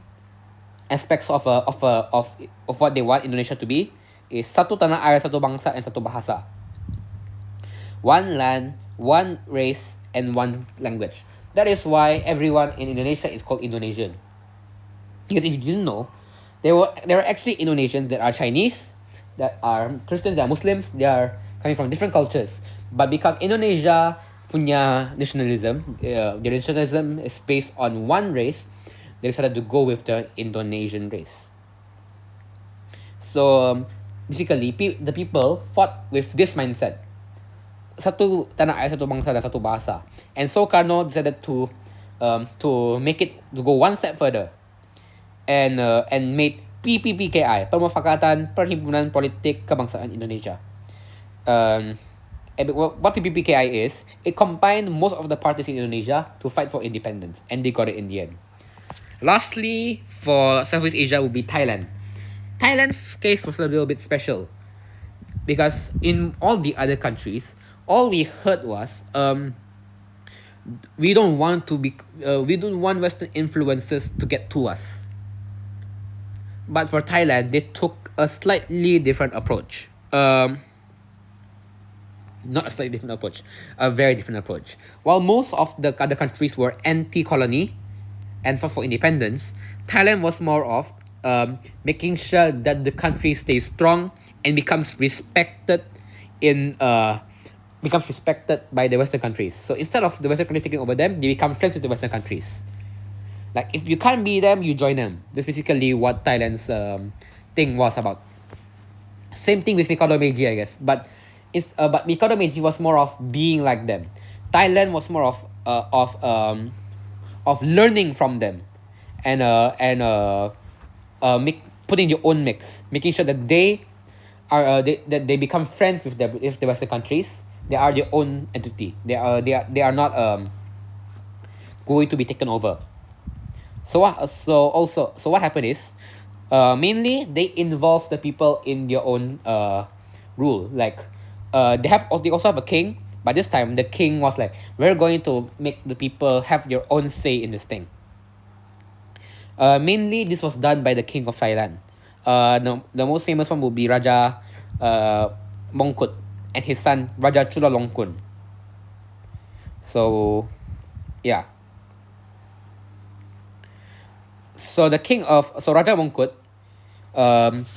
aspects of what they want Indonesia to be is satu tanah air, satu bangsa, and satu bahasa. One land, one race, and one language. That is why everyone in Indonesia is called Indonesian. Because if you didn't know, there are actually Indonesians that are Chinese, that are Christians, that are Muslims, they are coming from different cultures. But because Indonesia punya nationalism, their nationalism is based on one race, they decided to go with the Indonesian race. So basically, the people fought with this mindset: satu tanah air, satu bangsa, dan satu bahasa. And Soekarno decided to make it to go one step further, and made PPPKI, Permufakatan Perhimpunan Politik Kebangsaan Indonesia. And what PPPKI is, it combined most of the parties in Indonesia to fight for independence, and they got it in the end. Lastly, for Southeast Asia would be Thailand. Thailand's case was a little bit special, because in all the other countries, all we heard was we don't want Western influences to get to us. But for Thailand, they took a slightly different approach. Not a slightly different approach, a very different approach. While most of the other countries were anti-colony and fought for independence, Thailand was more of making sure that the country stays strong and becomes respected by the Western countries. So instead of the Western countries taking over them, they become friends with the Western countries. Like, if you can't be them, you join them. That's basically what Thailand's thing was about. Same thing with Mikado Meiji, I guess. But Mikado Meiji was more of being like them. Thailand was more of learning from them, and putting your own mix, making sure that they become friends with the Western countries. They are their own entity. They are not going to be taken over. So what happened is, mainly they involve the people in their own rule. Like, they also have a king, but this time the king was like, we're going to make the people have their own say in this thing. Mainly, this was done by the king of Thailand. The most famous one would be Raja Mongkut and his son Raja Chulalongkorn. So, yeah. So Raja Mongkut,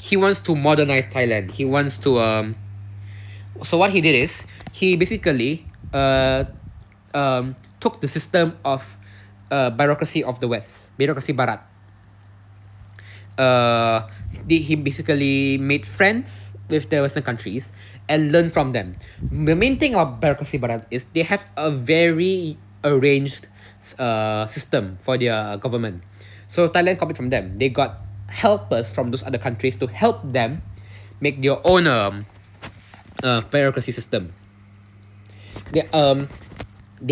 he wants to modernize Thailand. He wants to So what he did is he basically took the system of bureaucracy of the West, bureaucracy Barat. He basically made friends with the Western countries and learned from them. The main thing about bureaucracy Barat is they have a very arranged system for their government. So Thailand copied from them. They got helpers from those other countries to help them make their own bureaucracy system. They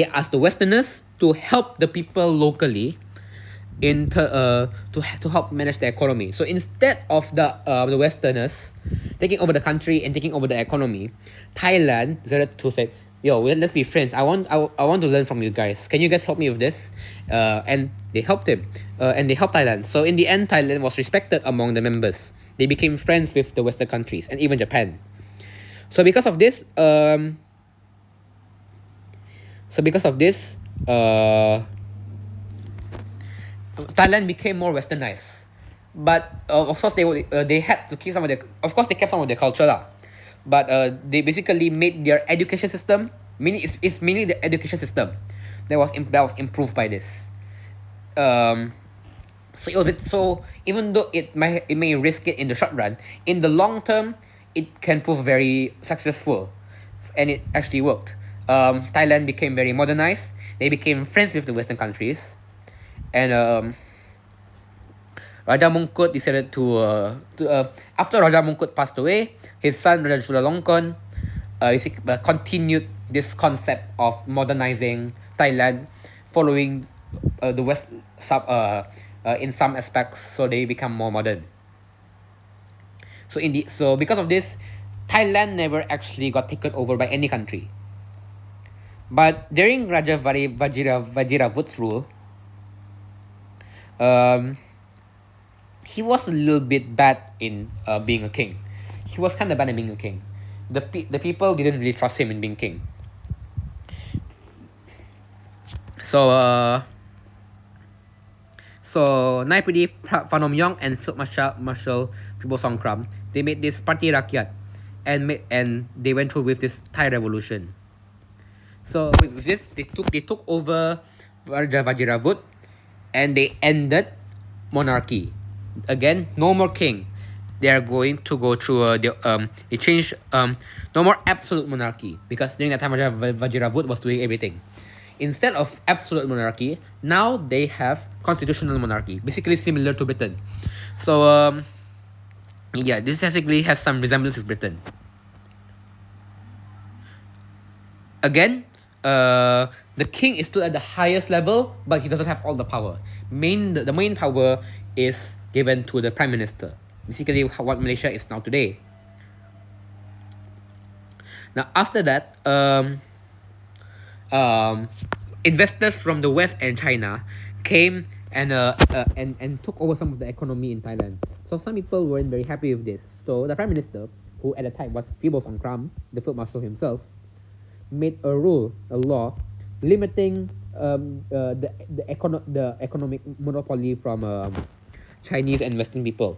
asked the Westerners to help the people locally to help manage the economy. So instead of the Westerners taking over the country and taking over the economy, Thailand decided to say, "Yo, let's be friends. I want to learn from you guys. Can you guys help me with this?" And they helped him, and they helped Thailand. So in the end, Thailand was respected among the members. They became friends with the Western countries and even Japan. So because of this, Thailand became more westernized, but of course they had to keep some of their. Of course, they kept some of their culture lah, but they basically made their education system. It's mainly the education system that was improved by this. So even though it may risk it in the short run, in the long term, it can prove very successful, and it actually worked. Thailand became very modernized. They became friends with the Western countries. And Raja Mongkut decided after Raja Mongkut passed away, his son Raja Chulalongkorn continued this concept of modernizing Thailand, following the West in some aspects, so they become more modern. So because of this, Thailand never actually got taken over by any country. But during Raja Vajiravud's rule, he was a little bit bad in being a king. He was kind of bad at being a king. The people didn't really trust him in being king. So Naipudi Phanomyong and Field Marshal Phibol Songkram, they made this Party Rakyat, and they went through with this Thai revolution. So with this, they took over Raja Vajiravud, and they ended monarchy. Again, no more king. They are going to go through they changed no more absolute monarchy, because during that time Raja Vajiravud was doing everything. Instead of absolute monarchy, now they have constitutional monarchy, basically similar to Britain. So yeah, this basically has some resemblance with Britain. Again, the king is still at the highest level, but he doesn't have all the power. The main power is given to the prime minister. Basically, what Malaysia is now today. Now, after that, investors from the West and China came and took over some of the economy in Thailand. So some people weren't very happy with this. So the prime minister, who at the time was Phibol Songkram, the field marshal himself, made a law, limiting the economic monopoly from Chinese and Western people.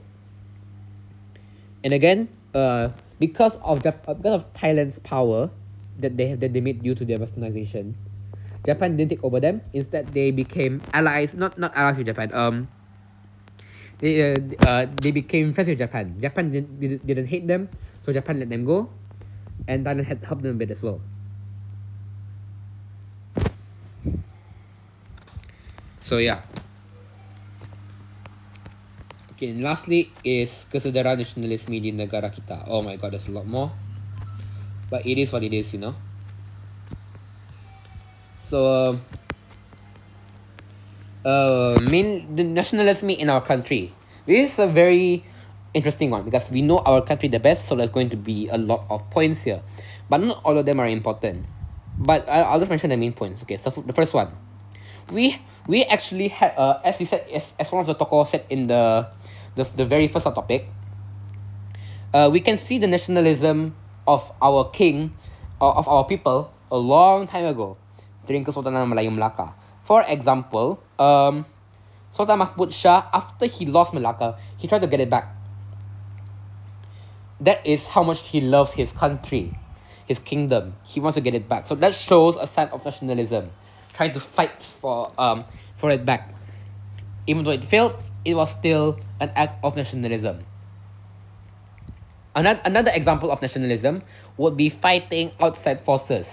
And again, because of Thailand's power that they made due to their westernization, Japan didn't take over them. Instead, they became allies, not allies with Japan. They became friends with Japan. Japan didn't hate them, so Japan let them go, and Thailand had helped them a bit as well. So yeah. Okay, and lastly is kesedaran nasionalisme di negara kita. Oh my god, there's a lot more. But it is what it is, you know. So the nationalism in our country. This is a very interesting one, because we know our country the best, so there's going to be a lot of points here. But not all of them are important. But I'll just mention the main points. Okay, so the first one. we actually had, as you said, as one of the tokoh said in the very first topic, we can see the nationalism of our king, of our people, a long time ago during Kesultanan Melayu Melaka. For example, Sultan Mahmud Shah, after he lost Malacca, he tried to get it back. That is how much he loves his country, his kingdom. He wants to get it back. So that shows a side of nationalism, trying to fight for it back. Even though it failed, it was still an act of nationalism. Another example of nationalism would be fighting outside forces,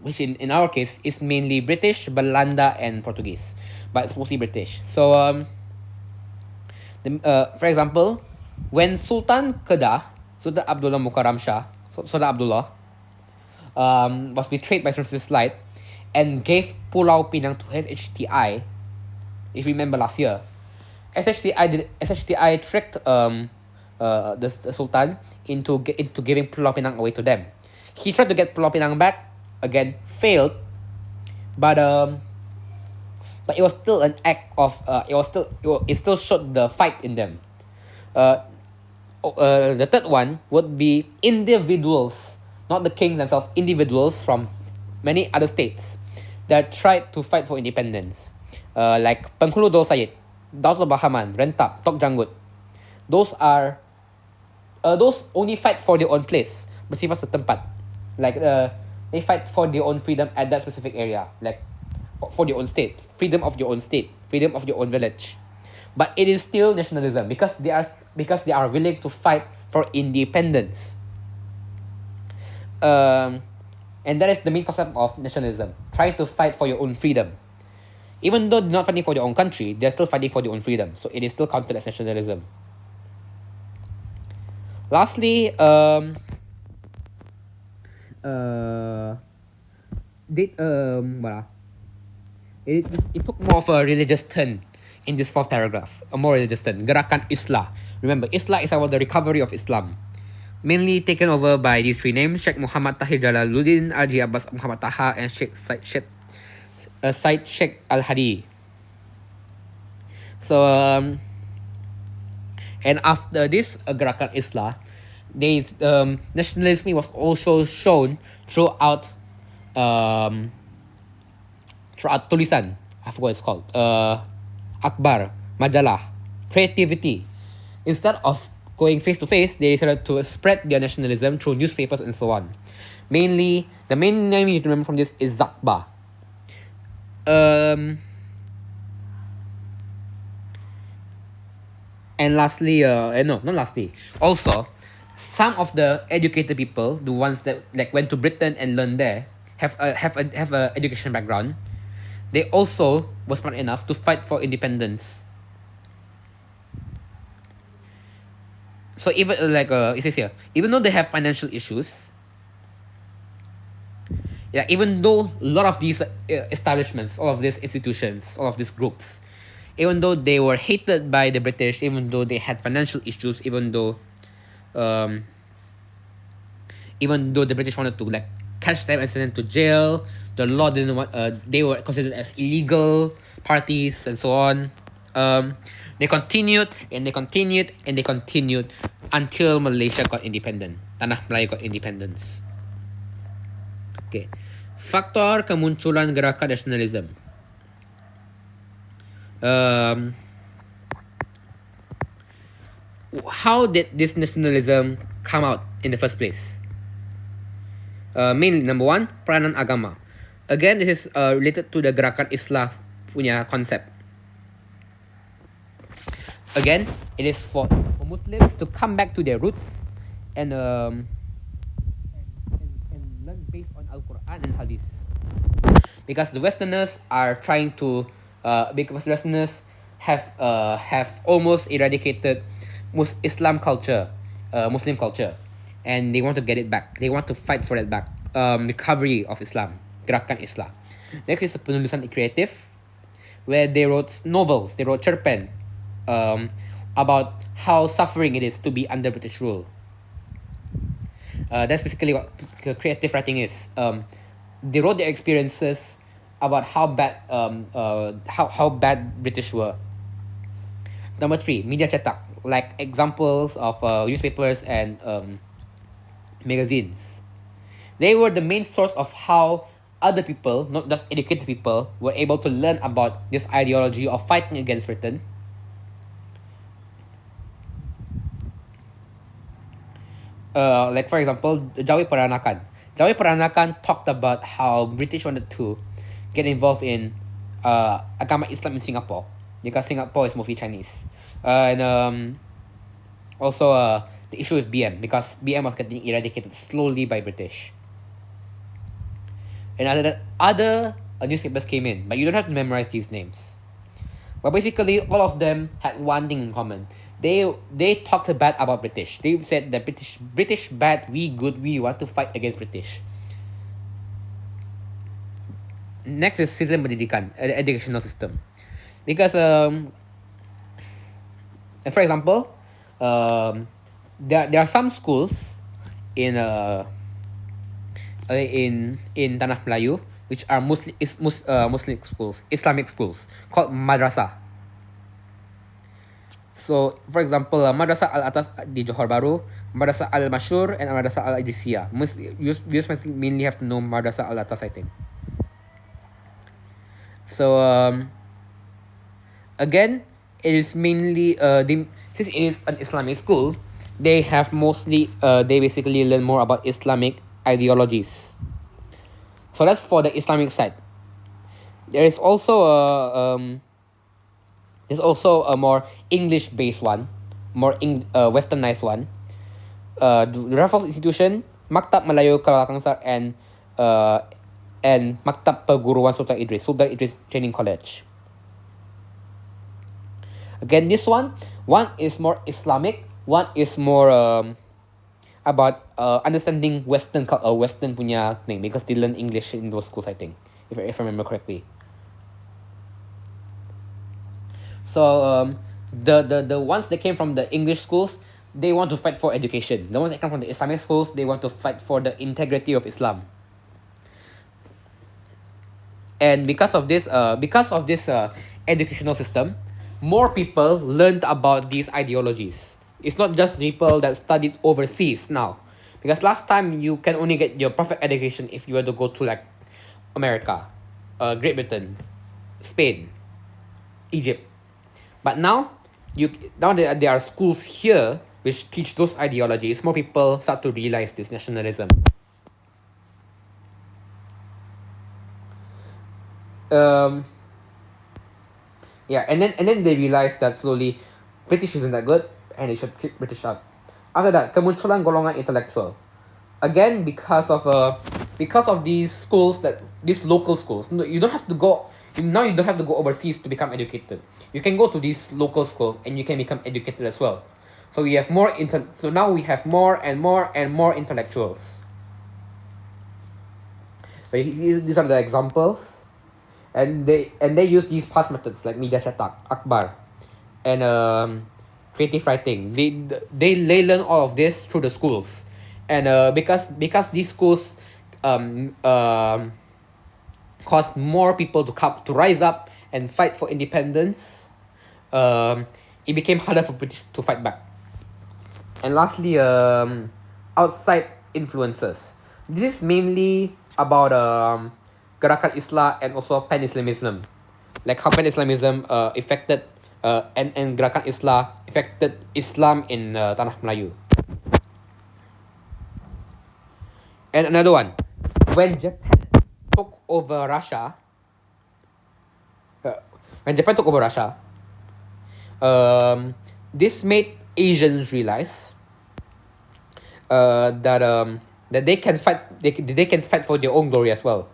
which in our case is mainly British, Belanda, and Portuguese, but it's mostly British. So, for example, when Sultan Kedah, Sultan Abdullah Mukarram Shah, Sultan Abdullah, was betrayed by Francis Light and gave Pulau Pinang to SHTI, if you remember last year, SHTI tricked the Sultan into giving Pulau Pinang away to them. He tried to get Pulau Pinang back, again failed, but it was still an act of it still showed the fight in them. The third one would be individuals, not the kings themselves, individuals from many other states that tried to fight for independence, like Penghulu Dol Sayed, Dato' Bahaman, Rentap, Tok Janggut. Those are those only fight for their own place, bersifat setempat. Like they fight for their own freedom at that specific area, like for their own state, freedom of your own state, freedom of your own village. But it is still nationalism because they are willing to fight for independence. And that is the main concept of nationalism, trying to fight for your own freedom. Even though they're not fighting for their own country, they're still fighting for their own freedom. So it is still counted as nationalism. Lastly, it took more of a religious turn in this fourth paragraph, a more religious turn. Gerakan Islah. Remember, Islah is about the recovery of Islam, mainly taken over by these three names: Sheikh Muhammad Tahir Jalaluddin, Haji Abbas Muhammad Taha, and Sheikh Syed Sheikh Al-Hadi. So, and after this Gerakan Islah, nationalism was also shown throughout tulisan. I forgot what it's called. Akbar, majalah, creativity. Instead of going face to face, they decided to spread their nationalism through newspapers and so on. Mainly, the main name you need to remember from this is Zakba. And lastly, not lastly. Also, some of the educated people, the ones that like went to Britain and learned there, have a education background. They also were smart enough to fight for independence. So even it says here, even though they have financial issues, even though a lot of these establishments, all of these institutions, all of these groups, even though they were hated by the British, even though they had financial issues, even though the British wanted to like catch them and send them to jail, the law didn't want. They were considered as illegal parties and so on. They continued and they continued and they continued until Malaysia got independent. Tanah Melayu got independence. Okay, faktor kemunculan gerakan nasionalisme. How did this nationalism come out in the first place? Mainly, number one, peranan agama. Again, this is related to the Gerakan Islah punya concept. Again, it is for Muslims to come back to their roots and learn based on Al-Quran and Hadith. Because the Westerners are trying to, because the Westerners have almost eradicated Islam culture, Muslim culture, and they want to get it back. They want to fight for it back. Recovery of Islam, Gerakan Islah. Next is the penulisan kreatif, where they wrote novels, they wrote cerpen about how suffering it is to be under British rule. That's basically what creative writing is. They wrote their experiences about how bad British were. Number 3, media cetak, like examples of newspapers and magazines. They were the main source of how other people, not just educated people, were able to learn about this ideology of fighting against Britain. Like for example, Jawi Peranakan. Jawi Peranakan talked about how British wanted to get involved in agama Islam in Singapore because Singapore is mostly Chinese, and also the issue with BM because BM was getting eradicated slowly by British. And other newspapers came in, but you don't have to memorize these names. But basically, all of them had one thing in common. They talked bad about British. They said that British bad, we good, we want to fight against British. Next is sistem pendidikan, educational system. Because for example, there are some schools in Tanah Melayu which are Muslim schools, Islamic schools called madrasah. So, for example, Madrasah Al-Atas di Johor Bahru, Madrasah Al-Mashhur, and Madrasah Al-Idrisiyah. You just mainly have to know Madrasah Al-Atas, I think. So, again, it is mainly, since it is an Islamic school, they basically learn more about Islamic ideologies. So that's for the Islamic side. There is also a more English-based one, more westernized one. The Raffles Institution, Maktab Melayu Kalakangsar, and Maktab Perguruan Sultan Idris Training College. Again, this one is more Islamic, one is more about understanding Western punya thing because they learn English in those schools, I think, if I remember correctly. So the ones that came from the English schools, they want to fight for education. The ones that come from the Islamic schools, they want to fight for the integrity of Islam. And because of this educational system, more people learned about these ideologies. It's not just people that studied overseas now, because last time you can only get your perfect education if you were to go to like America, Great Britain, Spain, Egypt. But now that there are schools here which teach those ideologies, more people start to realize this nationalism. Yeah, and then they realize that slowly British isn't that good and they should kick British out. After that, kemunculan golongan intellectual. Again, because of these local schools. You don't have to go overseas to become educated. You can go to these local schools and you can become educated as well. So now we have more and more intellectuals. So these are the examples, and they use these past methods like media cetak, akbar, and creative writing. They learn all of this through the schools, and because these schools caused more people to rise up and fight for independence, it became harder for British to fight back. And lastly, outside influences. This is mainly about Gerakan Islah and also Pan-Islamism. Like how Pan-Islamism affected and Gerakan Islah affected Islam in Tanah Melayu. And another one, when Japan took over Russia, this made Asians realize that they can fight. They can fight for their own glory as well.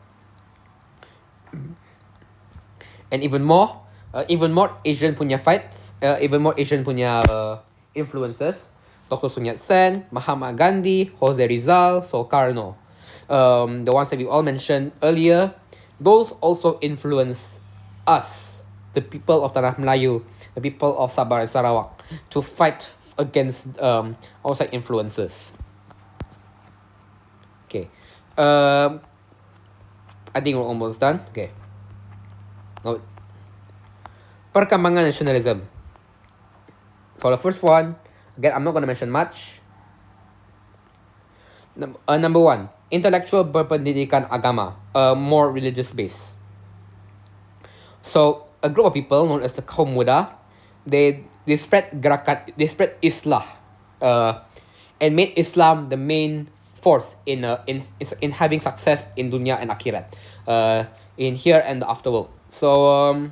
And even more Asian punya fights, even more Asian punya influences. Dr. Sun Yat-sen, Mahatma Gandhi, Jose Rizal, Soekarno, the ones that we all mentioned earlier, those also influence us, the people of Tanah Melayu, the people of Sabah and Sarawak, to fight against outside influences. Okay, I think we're almost done. Okay. Oh, perkembangan nationalism. For the first one, again, I'm not going to mention much. Number one, intellectual berpendidikan agama, more religious base. So a group of people known as the kaum muda, they spread gerakan, they spread Islah, and made Islam the main force in having success in dunya and akhirat, in here and the afterworld. So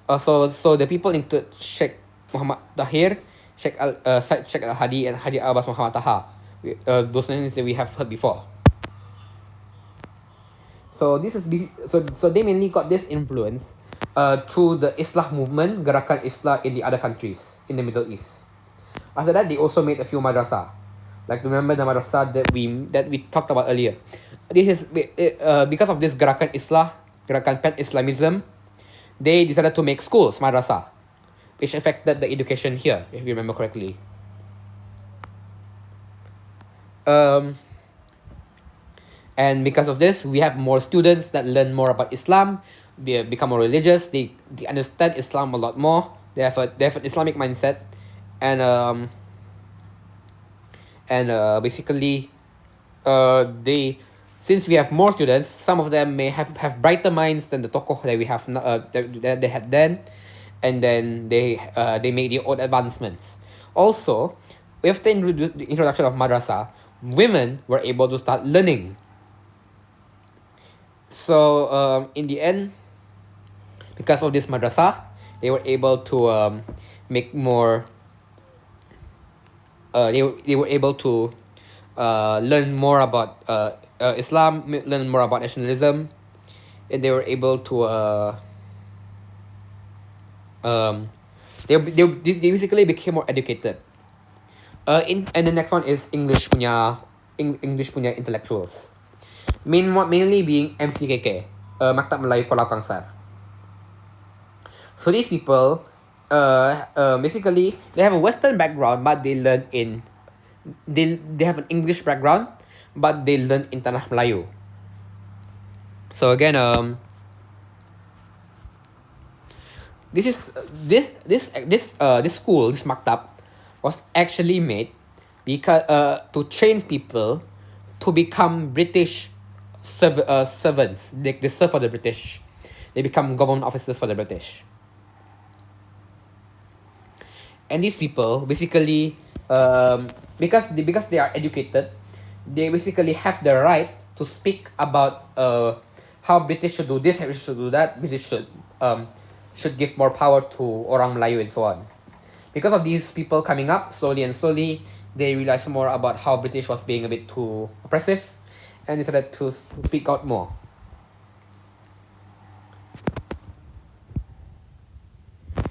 the people include Sheikh Muhammad Tahir, Sheikh Al Hadi, and Haji Abbas Muhammad Taha. Those names that we have heard before. So so they mainly got this influence through the Islah movement, Gerakan Islah in the other countries in the Middle East. After that, they also made a few madrasah. Like remember the madrasah that we talked about earlier. This is because of this Gerakan Islah, Gerakan Pan Islamism, they decided to make schools, madrasah, which affected the education here, if you remember correctly. And because of this, we have more students that learn more about Islam. They become more religious. They understand Islam a lot more. They have an Islamic mindset, and basically, they since we have more students, some of them may have brighter minds than the tokoh that we have that they had then, and then they made their own advancements. Also, with the introduction of madrasa, women were able to start learning. So in the end, because of this madrasah, they were able to make more. They were able to learn more about Islam, learn more about nationalism, and they were able to they basically became more educated. And the next one is English punya intellectuals. Mainly being MCKK, Maktab Melayu Kuala Kangsar. So these people, basically, they have a Western background, but they learn they have an English background, but they learn in Tanah Melayu. So again, this school, this maktab, was actually made because to train people to become British servants. They serve for the British. They become government officers for the British. And these people basically, because they are educated, they basically have the right to speak about how British should do this, how British should do that. British should give more power to orang Melayu and so on. Because of these people coming up slowly and slowly, they realized more about how British was being a bit too oppressive, and decided to speak out more.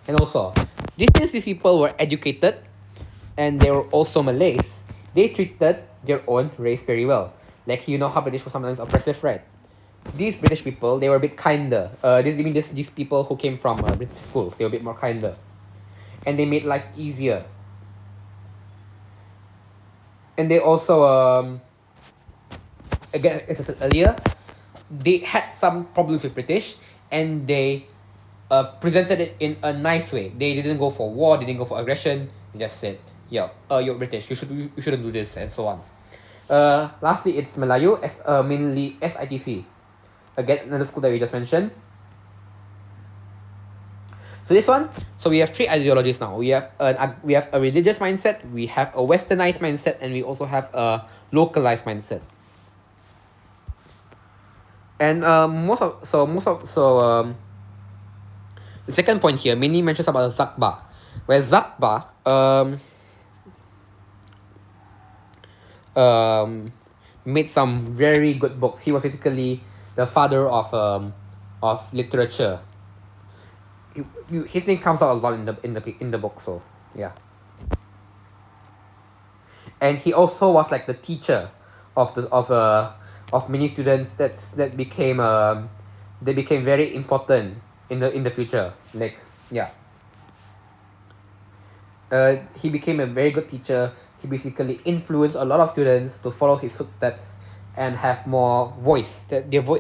And also, since these people were educated and they were also Malays, they treated their own race very well. Like, you know how British was sometimes oppressive, right? These British people, they were a bit kinder. These people who came from British schools, they were a bit more kinder. And they made life easier. And they also, again, as I said earlier, they had some problems with British, and they presented it in a nice way. They didn't go for war, they didn't go for aggression. They just said, "Yeah, you're British. You shouldn't do this," and so on. Lastly, it's Melayu, mainly SITC. Again, another school that we just mentioned. So this one, so we have three ideologies now. We have a religious mindset, we have a westernized mindset, and we also have a localized mindset. And the second point here mainly mentions about Zakba, where Zakba made some very good books. He was basically the father of literature. His name comes out a lot in the book, so yeah. And he also was like the teacher of many students that became very important in the future. Like, yeah. He became a very good teacher. He basically influenced a lot of students to follow his footsteps and have more voice.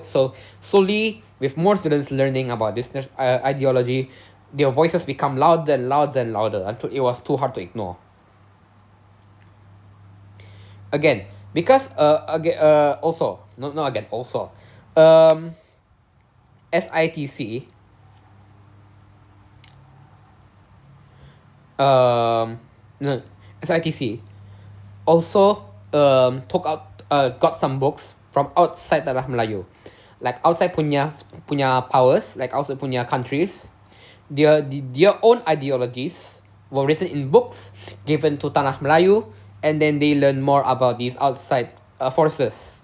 So slowly with more students learning about this ideology, their voices become louder and louder and louder until it was too hard to ignore. Again, because also not again also, um, SITC no SITC also got some books from outside Tanah Melayu, like outside punya powers, like outside punya countries. Their own ideologies were written in books given to Tanah Melayu, and then they learn more about these outside forces.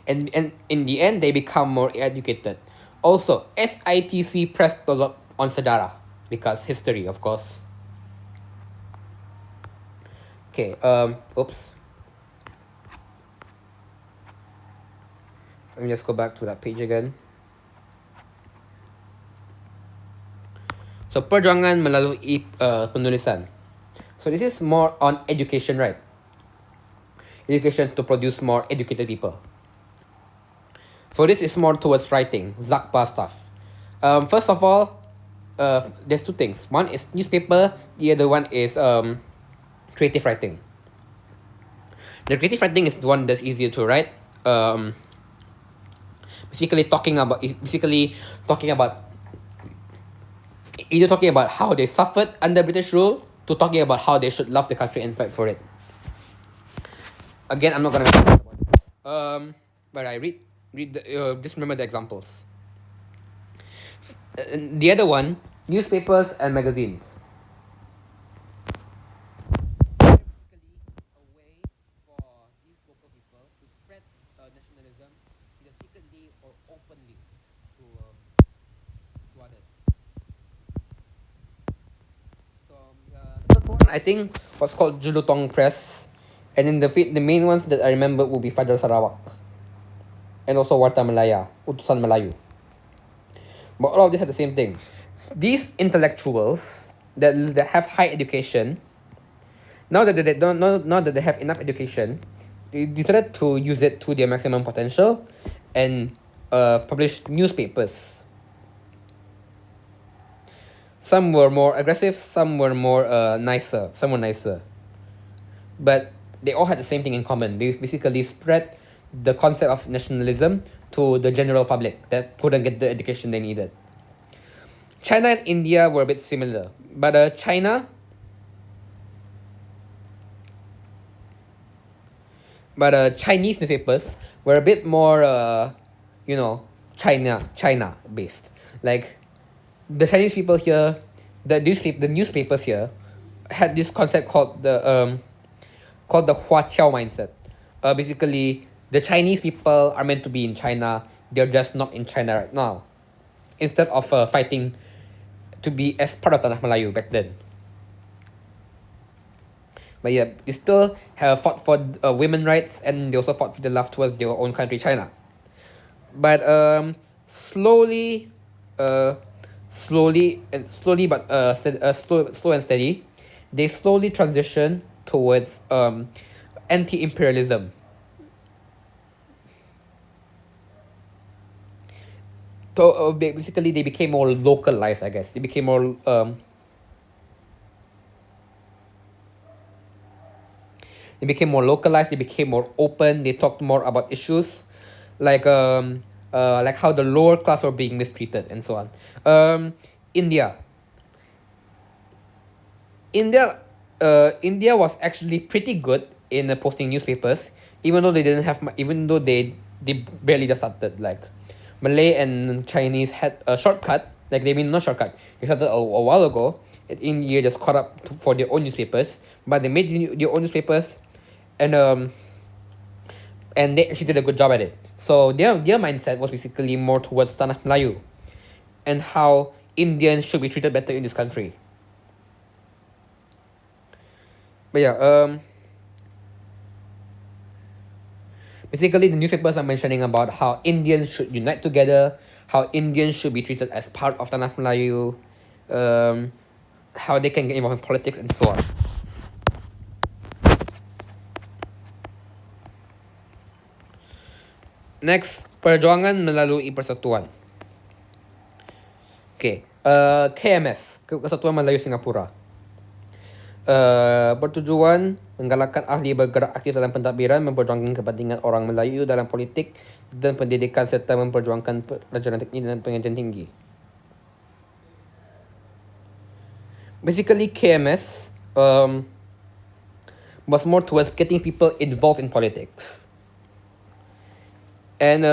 And in the end, they become more educated. Also, SITC pressed a lot on Sejarah because history, of course. Okay. Oops. Let me just go back to that page again. So, perjuangan melalui penulisan. So, this is more on education, right? Education to produce more educated people. For this is more towards writing, Zakpa stuff. First of all, there's two things. One is newspaper, the other one is creative writing. The creative writing is the one that's easier to write. Basically talking about either talking about how they suffered under British rule to talking about how they should love the country and fight for it. Again, I'm not gonna talk about this. But I read just remember the examples. The other one, newspapers and magazines. A way for these local people to spread nationalism either secretly or openly to others. So the third one I think was called Julutong Press, and then the main ones that I remember would be Fajar Sarawak, and also Warta Malaya, Utusan Melayu. But all of these are the same thing. These intellectuals that have high education, now that they have enough education, they decided to use it to their maximum potential and publish newspapers. Some were more aggressive, some were more nicer, some were nicer. But they all had the same thing in common. They basically spread the concept of nationalism to the general public that couldn't get the education they needed. China and India were a bit similar, but Chinese newspapers were a bit more, China based. Like the Chinese people here, the newspapers here had this concept called the Huaqiao mindset. Basically, the Chinese people are meant to be in China. They're just not in China right now. Instead of fighting to be as part of Tanah Melayu back then. But yeah, they still have fought for women rights, and they also fought for the love towards their own country, China. But slowly but slow and steady, they slowly transition towards anti-imperialism. So basically, they became more localized, I guess. They became more localized. They became more open. They talked more about issues, like how the lower class were being mistreated and so on. India. India was actually pretty good in posting newspapers, even though they didn't have, even though they barely just started. Like Malay and Chinese had a shortcut, like they mean not shortcut. They started a while ago. And India just caught up for their own newspapers, but they made their own newspapers, and they actually did a good job at it. So their mindset was basically more towards Tanah Melayu, and how Indians should be treated better in this country. But yeah, basically the newspapers are mentioning about how Indians should unite together, how Indians should be treated as part of Tanah Melayu, how they can get involved in politics and so on. Next, Perjuangan melalui persatuan. Okay. KMS, Kesatuan Melayu Singapura. Bertujuan menggalakkan ahli bergerak aktif dalam pentadbiran, memperjuangkan kepentingan orang Melayu dalam politik dan pendidikan serta memperjuangkan pelajaran teknik dan pengajian tinggi. Basically, KMS was more towards getting people involved in politics. And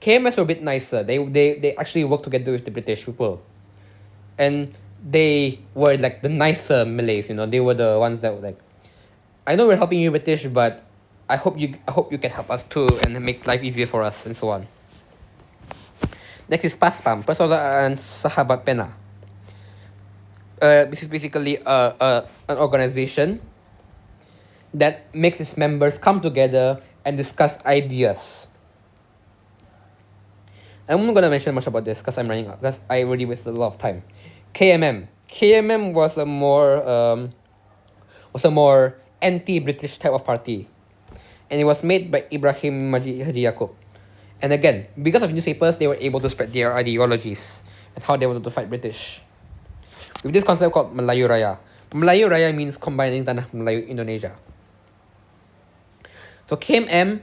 KMS were a bit nicer. They actually worked together with the British people. And they were like the nicer Malays, you know. They were the ones that were like, I know we're helping you British, but I hope you can help us too and make life easier for us and so on. Next is PASPAM, Persaudaraan Sahabat Pena. This is basically an organization that makes its members come together and discuss ideas. I'm not gonna mention much about this because I'm running out, because I already wasted a lot of time. KMM was a more anti-British type of party, and it was made by Ibrahim Haji Yaakob. And again, because of newspapers, they were able to spread their ideologies and how they wanted to fight British. With this concept called Melayu Raya. Melayu Raya means combining Tanah Melayu Indonesia. So KMM,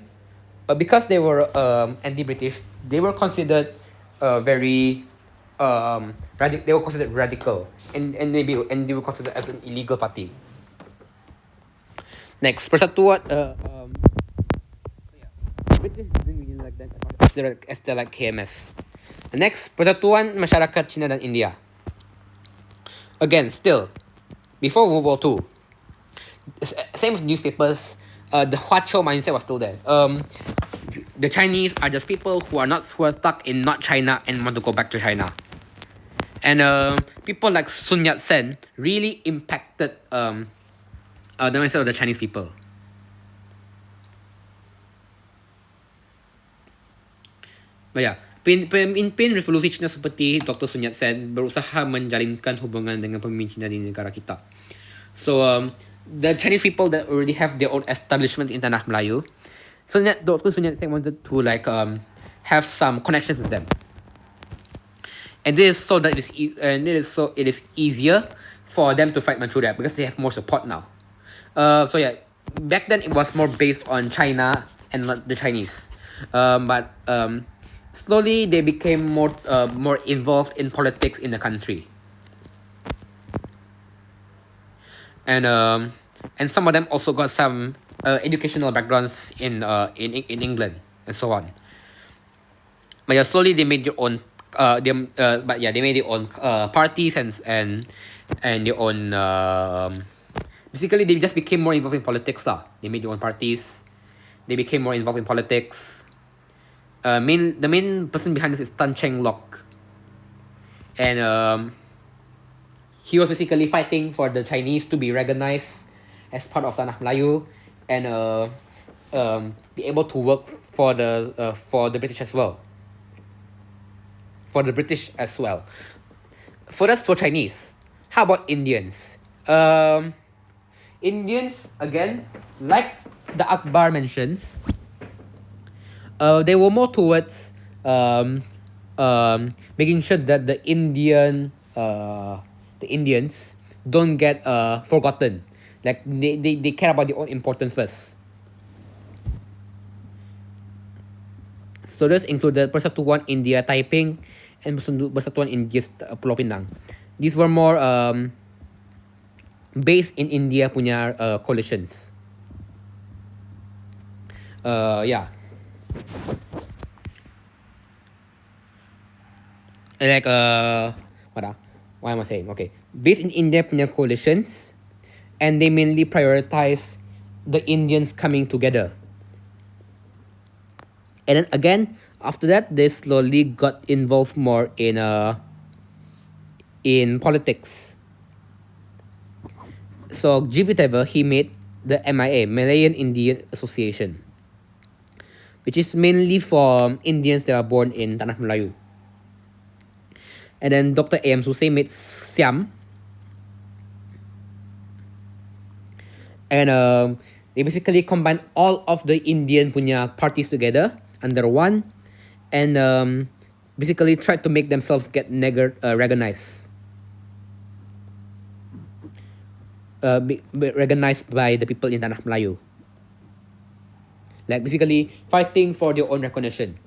because they were anti-British, they were considered they were considered radical, and they were considered as an illegal party. Next, Persatuan. British didn't really like them as they like KMS. The next, Persatuan Masyarakat Cina dan India. Again, still, before World War II, same with newspapers, the Huaqiu mindset was still there. The Chinese are just people who are stuck in not China and want to go back to China. And people like Sun Yat-sen really impacted the mindset of the Chinese people. But yeah, pemimpin revolusi Cina seperti Dr. Sun Yat-sen berusaha menjalinkan hubungan dengan pemimpin Cina di negara kita. So the Chinese people that already have their own establishment in Tanah Melayu, so Dr. Sun Yat-sen wanted to have some connections with them. And this is so that it is easier for them to fight Manchuria because they have more support now. So yeah, back then it was more based on China and not the Chinese. But slowly they became more involved in politics in the country. And some of them also got some educational backgrounds in England and so on. But yeah, slowly they made their own. They made their own parties and their own. Basically, they just became more involved in politics. They made their own parties. They became more involved in politics. The main person behind this is Tan Cheng Lock, and he was basically fighting for the Chinese to be recognized as part of Tanah Melayu and be able to work for the British as well. For the British as well. So that's for Chinese. How about Indians? Indians, again, like the Akbar mentions, they were more towards making sure that the Indians don't get forgotten. Like they care about their own importance first. So this included Persatuan India Taiping and Persatuan India Pulau Pinang. These were more based in India punya coalitions. Yeah. Like what am I saying? Okay, based in India punya coalitions, and they mainly prioritize the Indians coming together. And then again, after that, they slowly got involved more in politics. So Jiviteva, he made the MIA, Malayan Indian Association, which is mainly for Indians that are born in Tanah Melayu. And then Dr. A.M. Susay made SIAM. And they basically combine all of the Indian punya parties together under one. and basically tried to make themselves get recognized, recognized by the people in Tanah Melayu, like basically fighting for their own recognition.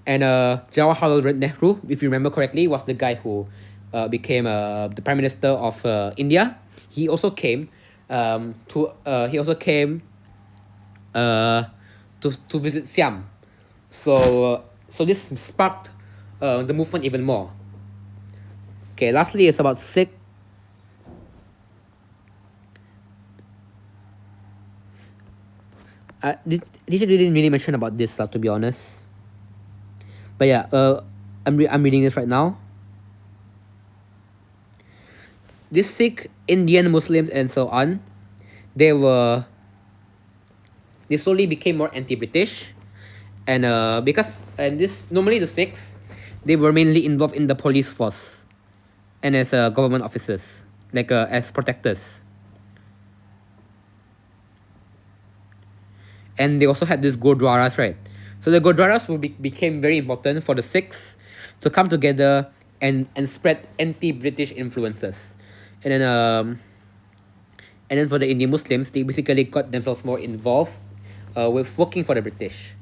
And Jawaharlal Nehru, if you remember correctly, was the guy who became the prime minister of India. He also came to he also came to visit Siam. So this sparked the movement even more. Okay, lastly, it's about Sikh. This didn't really mention about this, to be honest. But yeah, I'm reading this right now. This Sikh, Indian Muslims, and so on, they slowly became more anti-British, and this normally the Sikhs, they were mainly involved in the police force, and as government officers, like as protectors. And they also had these gurdwaras, right? So the gurdwaras became very important for the Sikhs to come together and spread anti-British influences, and then for the Indian Muslims, they basically got themselves more involved with working for the British.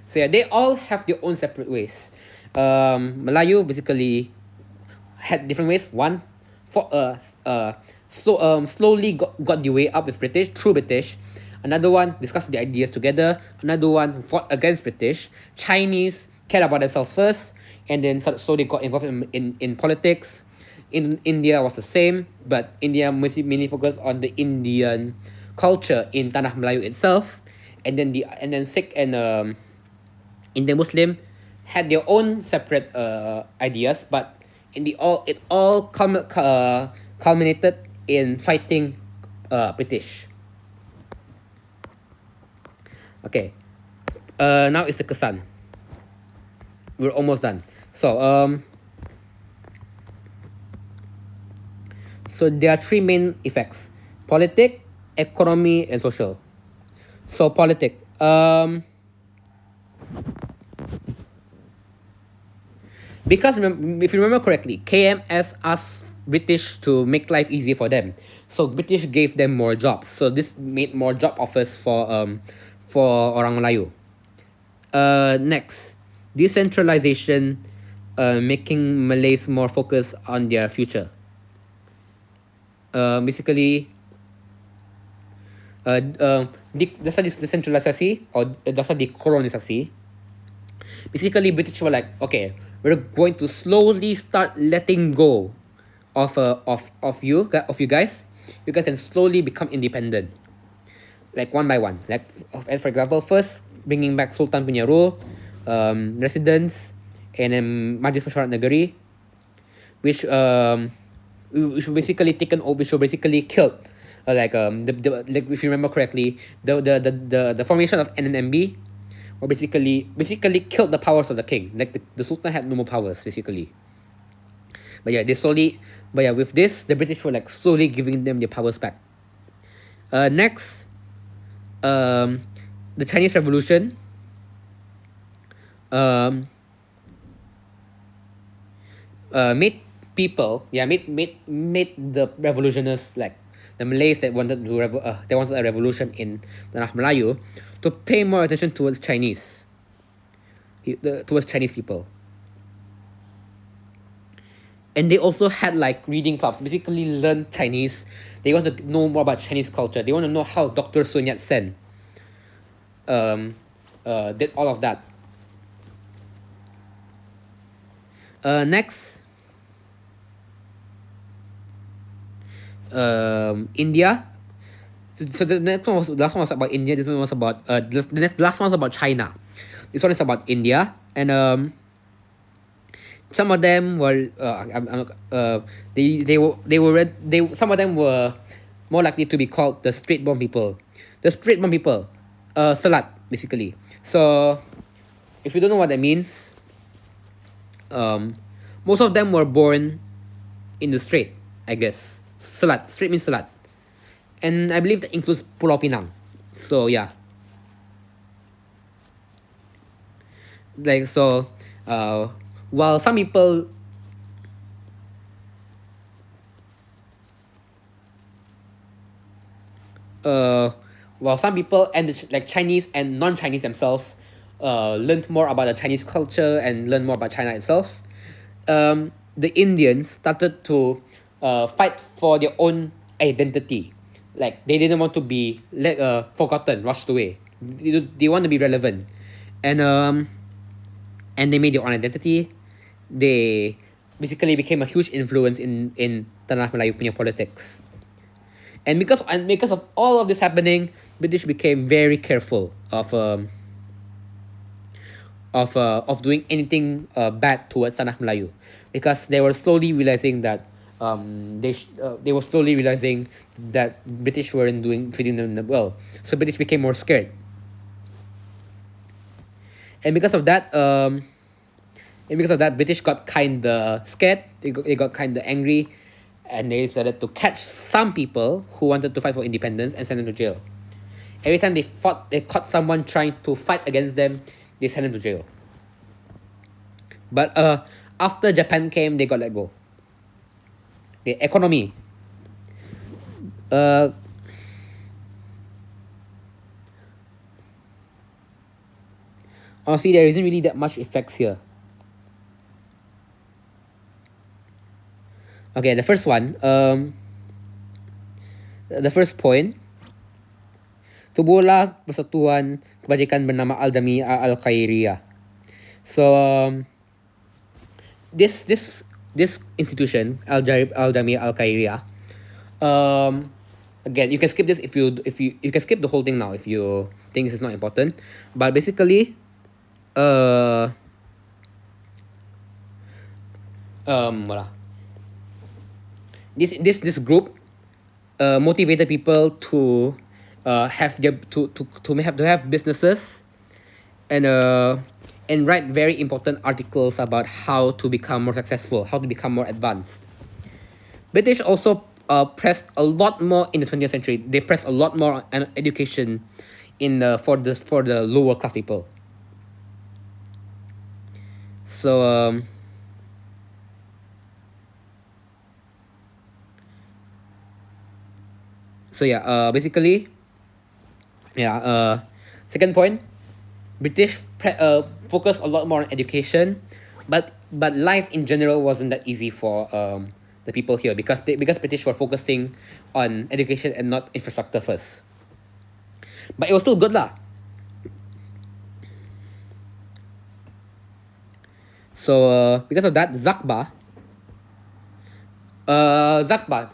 So yeah, they all have their own separate ways. Melayu basically had different ways. One, slowly got the way up with British through British. Another one discussed the ideas together. Another one fought against British. Chinese cared about themselves first, and then slowly got involved in politics. In India was the same, but India mainly focused on the Indian culture in Tanah Melayu itself, and then Sikh and Indian Muslim had their own separate ideas, but it all culminated in fighting British. Okay, now it's the Kesan. We're almost done. So there are three main effects: politic, economy, and social. So politic. Because if you remember correctly, KMS asked British to make life easy for them. So British gave them more jobs. So this made more job offers for orang Melayu. Next, decentralization, making Malays more focused on their future. Basically, dasar decentralisasi or dasar dekolonisasi. Basically, British were like, okay, we're going to slowly start letting go of you guys. You guys can slowly become independent, like one by one. Like for example, first bringing back Sultan punya rule, residence, and then Majlis Mesyuarat Negeri, which were basically taken over, which were basically killed. Like if you remember correctly, the formation of NNMB, or basically killed the powers of the king. Like the Sultan had no more powers basically. But yeah, with this, the British were like slowly giving them their powers back. Next, the Chinese Revolution. Made the revolutionists, like the Malays that wanted a revolution in Tanah Melayu, to pay more attention towards Chinese people. And they also had like reading clubs, basically learn Chinese. They want to know more about Chinese culture. They want to know how Dr. Sun Yat-sen did all of that. Next, India. So the last one was about India. This one was about the last one was about China. This one is about India, and some of them were some of them were more likely to be called the straight-born people. The straight-born people, Salat basically. So if you don't know what that means, most of them were born in the strait, I guess. Salat, strait means Salat, and I believe that includes Pulau Pinang. So yeah. like so uh while some people uh while some people and like Chinese and non-Chinese themselves learned more about the Chinese culture and learned more about China itself, the Indians started to fight for their own identity. Like they didn't want to be forgotten, rushed away. They want to be relevant, and they made their own identity. They basically became a huge influence in Tanah Melayu punya politics. And because of all of this happening, British became very careful of doing anything bad towards Tanah Melayu, because they were slowly realizing that they were slowly realizing that British weren't treating them well. So British became more scared, and because of that, British got kinda scared. They got kinda angry, and they decided to catch some people who wanted to fight for independence and send them to jail. Every time they caught someone trying to fight against them, they sent them to jail. But after Japan came, they got let go. The economy. Honestly, there isn't really that much effects here. Okay, the first one. The first point. Tubuhlah Persatuan Kebajikan bernama Al-Jami'ah Al-Khairiyah. So this institution, Al-Jami'ah Al-Khairiyah, again, you can skip this if you can skip the whole thing now if you think this is not important. But basically, what ah? This group motivated people to have their to have businesses, and write very important articles about how to become more successful, how to become more advanced. British also pressed a lot more in the 20th century. They pressed a lot more on education for the lower class people. So yeah, basically, yeah. Second point, British focused a lot more on education, but life in general wasn't that easy for the people here, because British were focusing on education and not infrastructure first. But it was still good lah. So because of that, Zakba,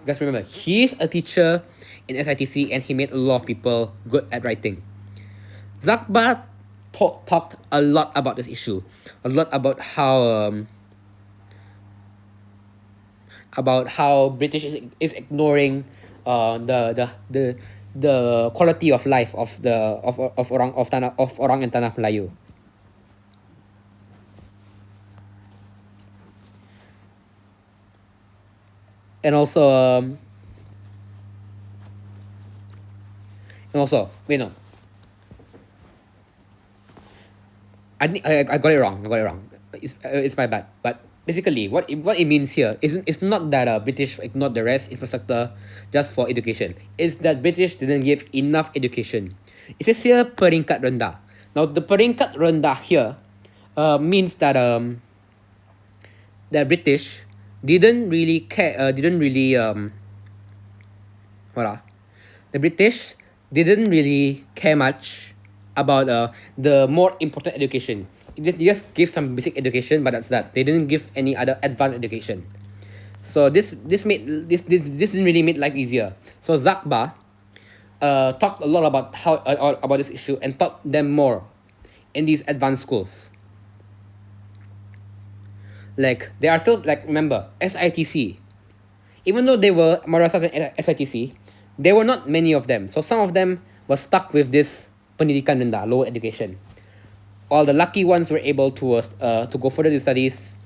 guys remember, he's a teacher in SITC and he made a lot of people good at writing. Zakba talked a lot about this issue, a lot about how British is ignoring the quality of life of orang and Tanah Melayu. And also wait, no, I got it wrong. It's my bad. But basically, what it means here it's not that British ignored the rest infrastructure just for education. It's that British didn't give enough education. It says here peringkat rendah. Now the peringkat rendah here means that that British didn't really care. The British didn't really care much about the more important education. They just give some basic education, but that's that. They didn't give any other advanced education. So this didn't really make life easier. So Zakba talked a lot about about this issue and taught them more in these advanced schools. Like they are still, like, remember SITC, even though they were madrasahs and SITC, there were not many of them. So some of them were stuck with this pendidikan rendah, lower education. All the lucky ones were able to go further to studies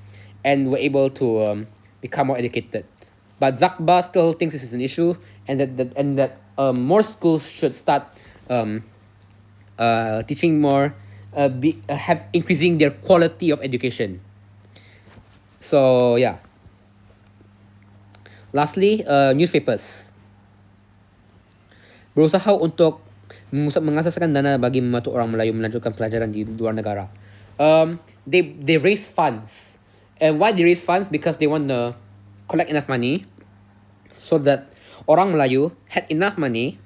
and were able to become more educated. But Zakba still thinks this is an issue, and that more schools should start teaching more have increasing their quality of education. So yeah. Lastly, newspapers berusaha untuk mengasaskan dana bagi membantu orang Melayu melanjutkan pelajaran di luar negara. They raise funds, and why they raise funds? Because they want to collect enough money so that orang Melayu had enough money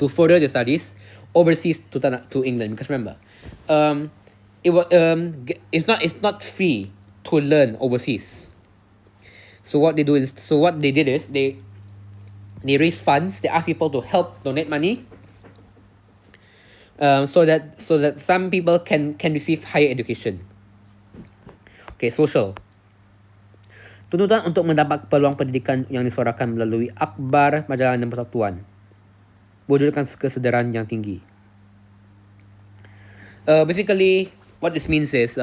to further their studies overseas to England. Because remember, it's not free to learn overseas. So what they did is they raise funds. They ask people to help donate money, so that some people can receive higher education. Okay, social. Tuntutan untuk mendapat peluang pendidikan yang disuarakan melalui akhbar, majalah dan persatuan. Wujudkan kesadaran yang tinggi. Basically, what this means is,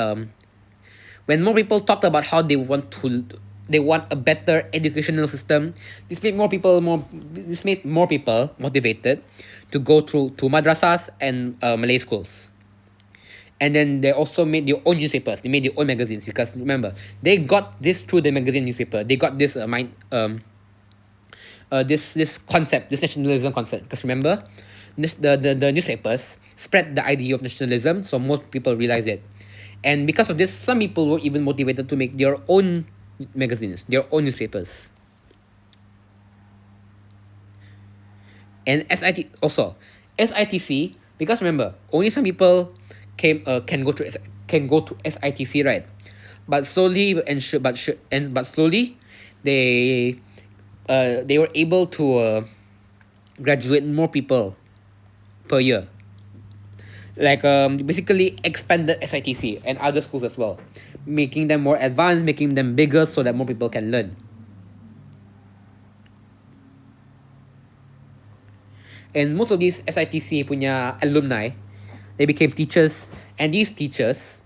when more people talked about how they want a better educational system, this made more people motivated to go to madrasas and Malay schools. And then they also made their own newspapers. They made their own magazines, because remember, they got this through the magazine newspaper. They got this this concept, this nationalism concept. Because remember, the newspapers spread the idea of nationalism, so most people realize it. And because of this, some people were even motivated to make their own magazines, their own newspapers. And SITC, because remember, only some people can go to SITC, right? But slowly slowly they were able to graduate more people per year. Like basically expanded SITC and other schools as well, making them more advanced, making them bigger so that more people can learn. And most of these SITC punya alumni, they became teachers, and these teachers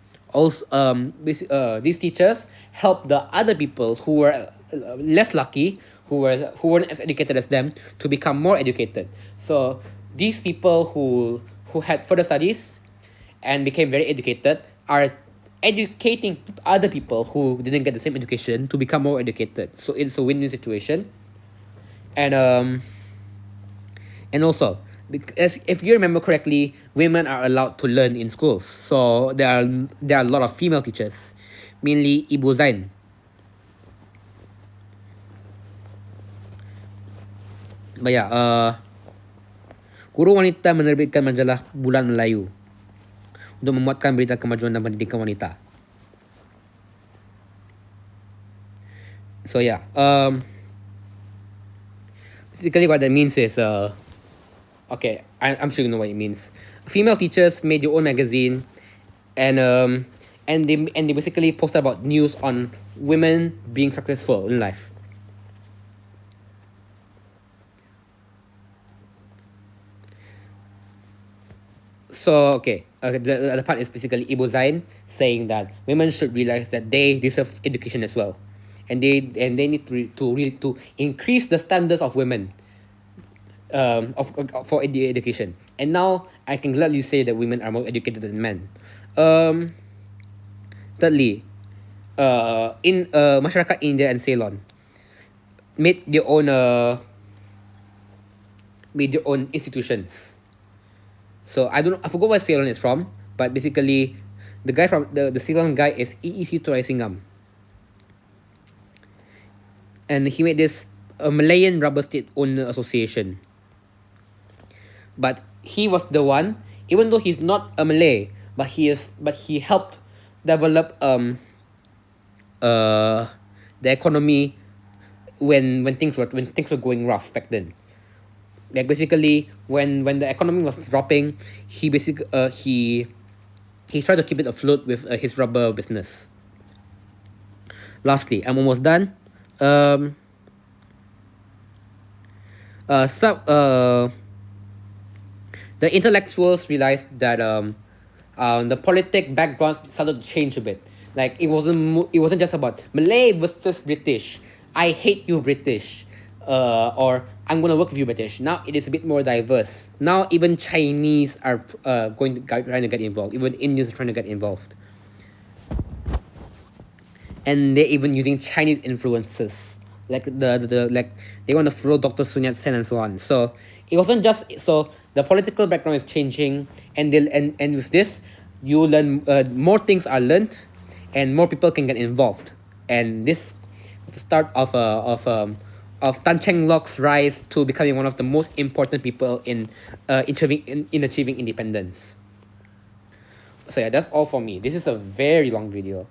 help the other people who were less lucky, who weren't as educated as them, to become more educated. So these people who had further studies and became very educated are educating other people who didn't get the same education to become more educated. So it's a win-win situation. And also, because if you remember correctly, women are allowed to learn in schools. So there are a lot of female teachers, mainly Ibu Zain. But yeah, guru wanita menerbitkan majalah Bulan Melayu untuk memuatkan berita kemajuan dan pendidikan wanita. So yeah, basically what that means is, okay, I'm sure you know what it means. Female teachers made their own magazine, and they basically posted about news on women being successful in life. So okay, the other part is basically Ibu Zain saying that women should realize that they deserve education as well, and they need to increase the standards of women, for education. And now I can gladly say that women are more educated than men. Thirdly, in masyarakat India and Ceylon made their own institutions. So I forgot where Ceylon is from, but basically the guy from the Ceylon guy is EEC Turaisingam. And he made this Malayan rubber state owner association. But he was the one, even though he's not a Malay, but he helped develop the economy when things were going rough back then. Like basically when the economy was dropping, he tried to keep it afloat with his rubber business. Lastly, I'm almost done. The intellectuals realized that the politic background started to change a bit. Like it wasn't just about Malay versus British. I hate you, British, or I'm going to work with you, British. Now it is a bit more diverse. Now even Chinese are trying to get involved. Even Indians are trying to get involved. And they're even using Chinese influences. Like like they want to follow Dr. Sun Yat-sen and so on. So it wasn't just so the political background is changing, and and with this, you learn more things are learned, and more people can get involved. And this was the start of Tan Cheng Lok's rise to becoming one of the most important people in achieving independence. So yeah, that's all for me. This is a very long video.